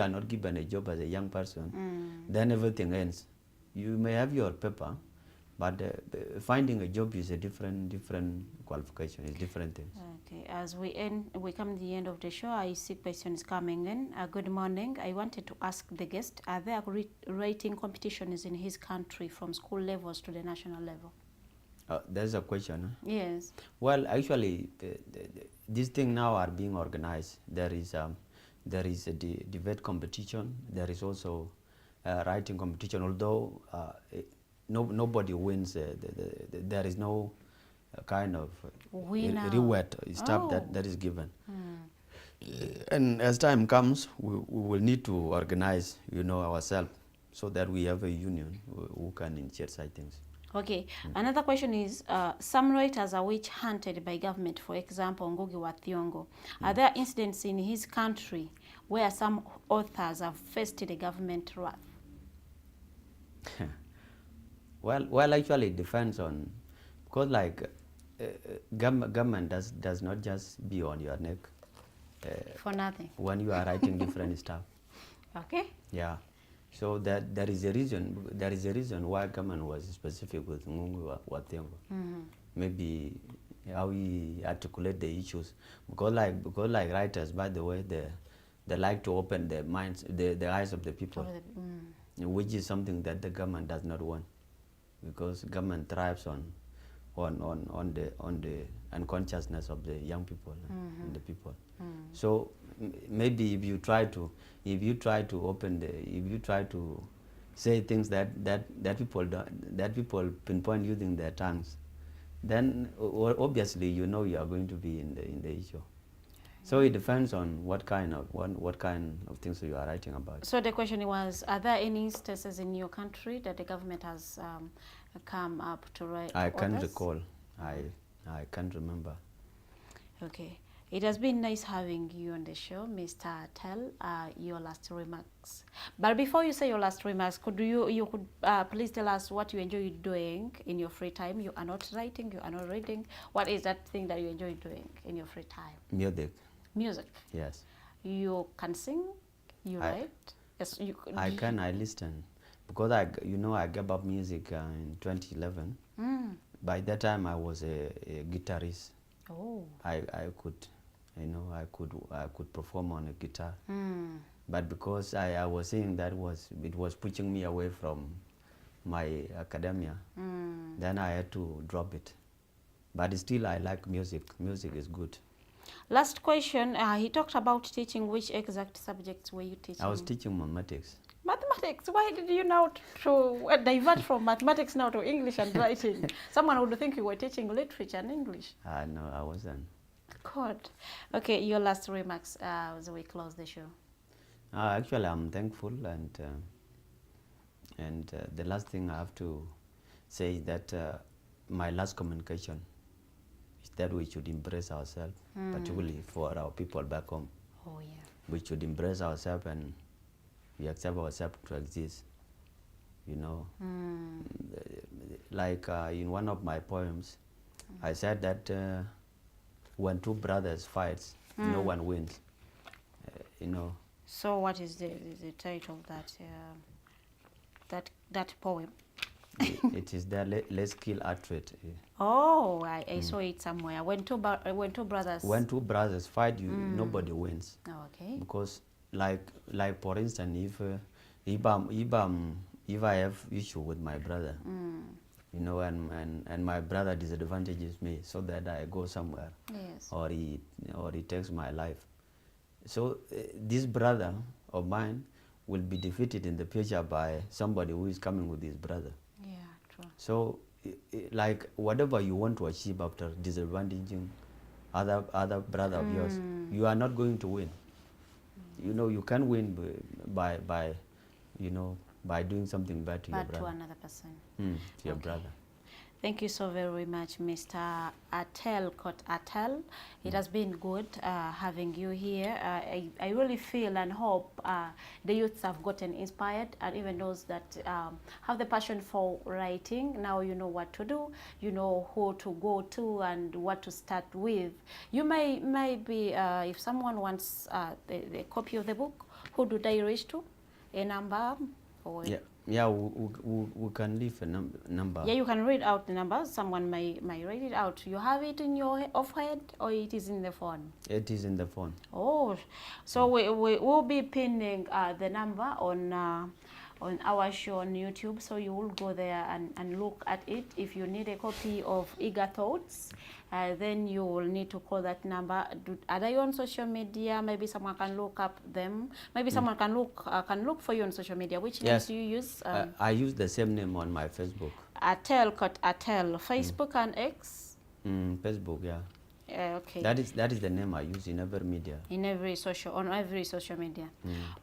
are not given a job as a young person, then everything ends. You may have your paper, but finding a job is a different qualification. It's different things. Okay, as we come to the end of the show, I see questions coming in. Good morning. I wanted to ask the guest, are there writing competitions in his country from school levels to the national level? There's a question. Huh? Yes. Well, actually, these things now are being organized. There is a debate competition. There is also a writing competition. Although nobody wins, there is no kind of reward stuff that is given. And as time comes, we will need to organize, ourselves, so that we have a union who can initiate such things. Okay, another question is, some writers are witch hunted by government, for example, Ngugi wa Thiong'o. Are there incidents in his country where some authors have faced the government wrath? Well, actually, it depends on, because like government does not just be on your neck. For nothing. When you are writing different stuff. Okay. Yeah. So that there is a reason why government was specific with Ngugi wa Thiong'o. Maybe how he articulate the issues, because like writers, by the way, they like to open their minds, the eyes of the people, which is something that the government does not want, because government thrives on the unconsciousness of the young people and the people. So maybe if you try to say things that people pinpoint using their tongues, then obviously you know you are going to be in the issue. So it depends on what kind of things you are writing about. So the question was, are there any instances in your country that the government has come up to write? I can't recall. I can't remember. Okay. It has been nice having you on the show, Mr. Atel. Your last remarks. But before you say your last remarks, could you please tell us what you enjoy doing in your free time? You are not writing, you are not reading. What is that thing that you enjoy doing in your free time? Music. Music. Yes. You can sing. You write. Yes. I can. I listen, because I gave up music in 2011. By that time I was a guitarist. Oh. I could perform on a guitar. But because I was seeing that it was pushing me away from my academia, then I had to drop it. But still I like music. Music is good. Last question, he talked about teaching. Which exact subjects were you teaching? I was teaching mathematics. Mathematics? Why did you now divert from mathematics now to English and writing? Someone would think you were teaching literature and English. No, I wasn't. God. Okay, your last remarks as we close the show. Actually, I'm thankful, and the last thing I have to say is that my last communication is that we should embrace ourselves, particularly for our people back home. Oh yeah. We should embrace ourselves and we accept ourselves to exist. Like in one of my poems, I said that when two brothers fight, no one wins. So what is the title of that poem? It is there. Let's kill Ater. Oh, I saw it somewhere. When two brothers fight, nobody wins. Oh, okay. Because like for instance, if I have issue with my brother, and my brother disadvantages me, so that I go somewhere, yes, or he takes my life. So this brother of mine will be defeated in the future by somebody who is coming with his brother. Yeah, true. So like whatever you want to achieve after disadvantaging other brother of yours, you are not going to win. You can win by doing something bad to your brother. To another person. To your brother. Thank you so very much, Mr. Atel Atel. It has been good having you here. I really feel and hope the youths have gotten inspired, and even those that have the passion for writing. Now you know what to do, you know who to go to and what to start with. You may be, if someone wants the copy of the book, who do they reach to? A number? Or Yeah, we can leave a number. Yeah, you can read out the number. Someone may read it out. You have it in your head, or it is in the phone? It is in the phone. Oh, so we will be pinning the number on our show on YouTube, so you will go there and look at it. If you need a copy of Eager Thoughts, then you will need to call that number. Are they on social media? Maybe someone can look up them. Maybe someone can look for you on social media. Which names do you use? I use the same name on my Facebook. Atel Atel. Facebook and X? Facebook, yeah. Okay. That is the name I use in every media. On every social media.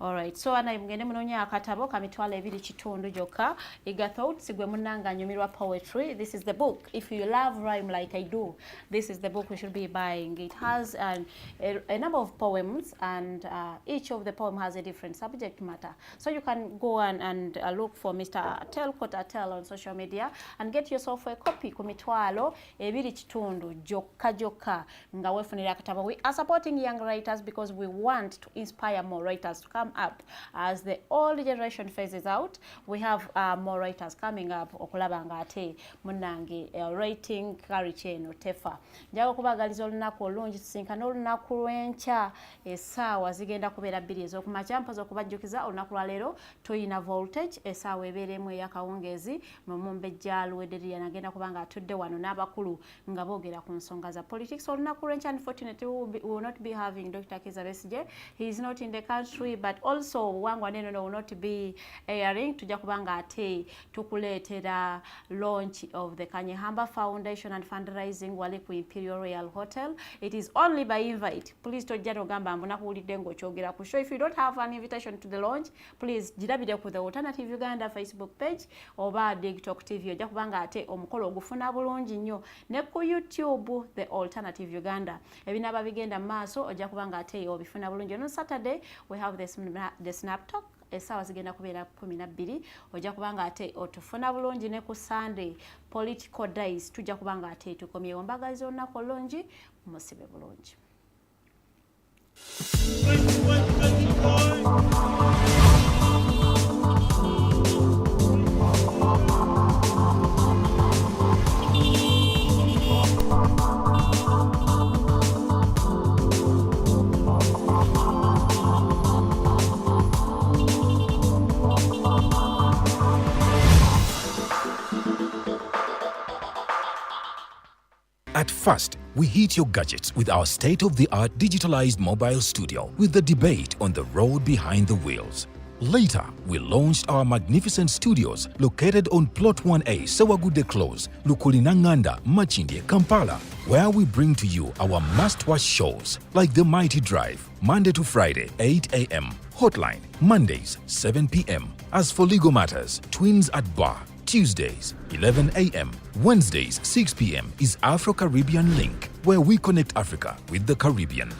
All right. So ana mgende munonya akatabo kamitwala ebiri kitundu joka iga thoughts gwe munanga nyumirwa poetry. This is the book. If you love rhyme like I do, this is the book we should be buying. It has a number of poems, and each of the poem has a different subject matter. So you can go and look for Mr. Atel on social media and get yourself a copy kumitwalo ebiri kitundu joka nga wefunira akatabo. We are supporting young writers because we want to inspire more writers to come up. As the old generation phases out, we have more writers coming up okulaba nga ate munange writing courage no tefa. Njago kubagaliza olunaku olungi tusinkana olunaku lwenca essaawa zigenda kubeera bbiri ez'okumakya mpaza okubajjukiza olunaku lwa leero tuyina voltage essaawa ebeeremu ey'akawungeezi Mumbejja Luwederia nagenda kuba nga atudde wano n'abakulu nga boogera ku nsonga za politics. Olunaku lwenca unfortunately we will not be having Dr. Kizza Besigye. He is not in the country, but also Wangwa Neno will not be airing. Tujja kuba nga ate tukuleetera launch of the Kanyehamba Foundation and fundraising wali ku Imperial Royal Hotel. It is only by invite. Please tojja togamba mbona kuwulidde ng'okyogera ku show. If you don't have an invitation to the launch, please jirabire ku the Alternative Uganda Facebook page oba TikTok TV. Ojja kuba nga ate omukolo ogufuna bulungi nnyo ne ku YouTube the Alternative Uganda. Ebinaba bigenda maaso ojja kuba nga ate obifuna bulungi. On Saturday we have the Snap Talk. Essaawa zigenda kubeera 12 ojja kuba nga ate otufuna bulungi ne ku Sunday Political Days tujja kuba nga ate tukomyewo mbagaliza olunaku olungi musibe bulungi. At first, we hit your gadgets with our state-of-the-art digitalized mobile studio with the debate on the road behind the wheels. Later, we launched our magnificent studios located on Plot 1A, Sewagude Close, Lukulinanganda, Machinde, Kampala, where we bring to you our must-watch shows like The Mighty Drive, Monday to Friday, 8 a.m., Hotline, Mondays, 7 p.m. As for legal matters, Twins at Bar, Tuesdays, 11 a.m. Wednesdays, 6 p.m. is Afro-Caribbean Link, where we connect Africa with the Caribbean.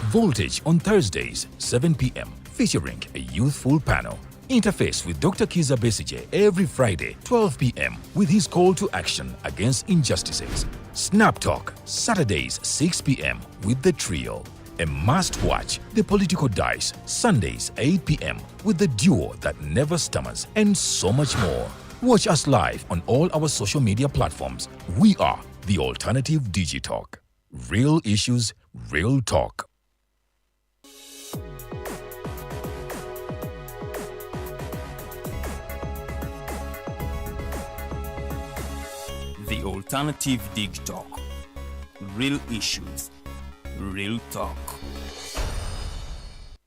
Voltage on Thursdays, 7 p.m., featuring a youthful panel. Interface with Dr. Kizza Besigye every Friday, 12 p.m. with his call to action against injustices. Snap Talk, Saturdays, 6 p.m. with the trio. A must-watch, The Political Dice, Sundays, 8 p.m. with the duo that never stammers, and so much more. Watch us live on all our social media platforms. We are The Alternative Digitalk. Real issues, real talk. The Alternative Digitalk. Real issues, real talk.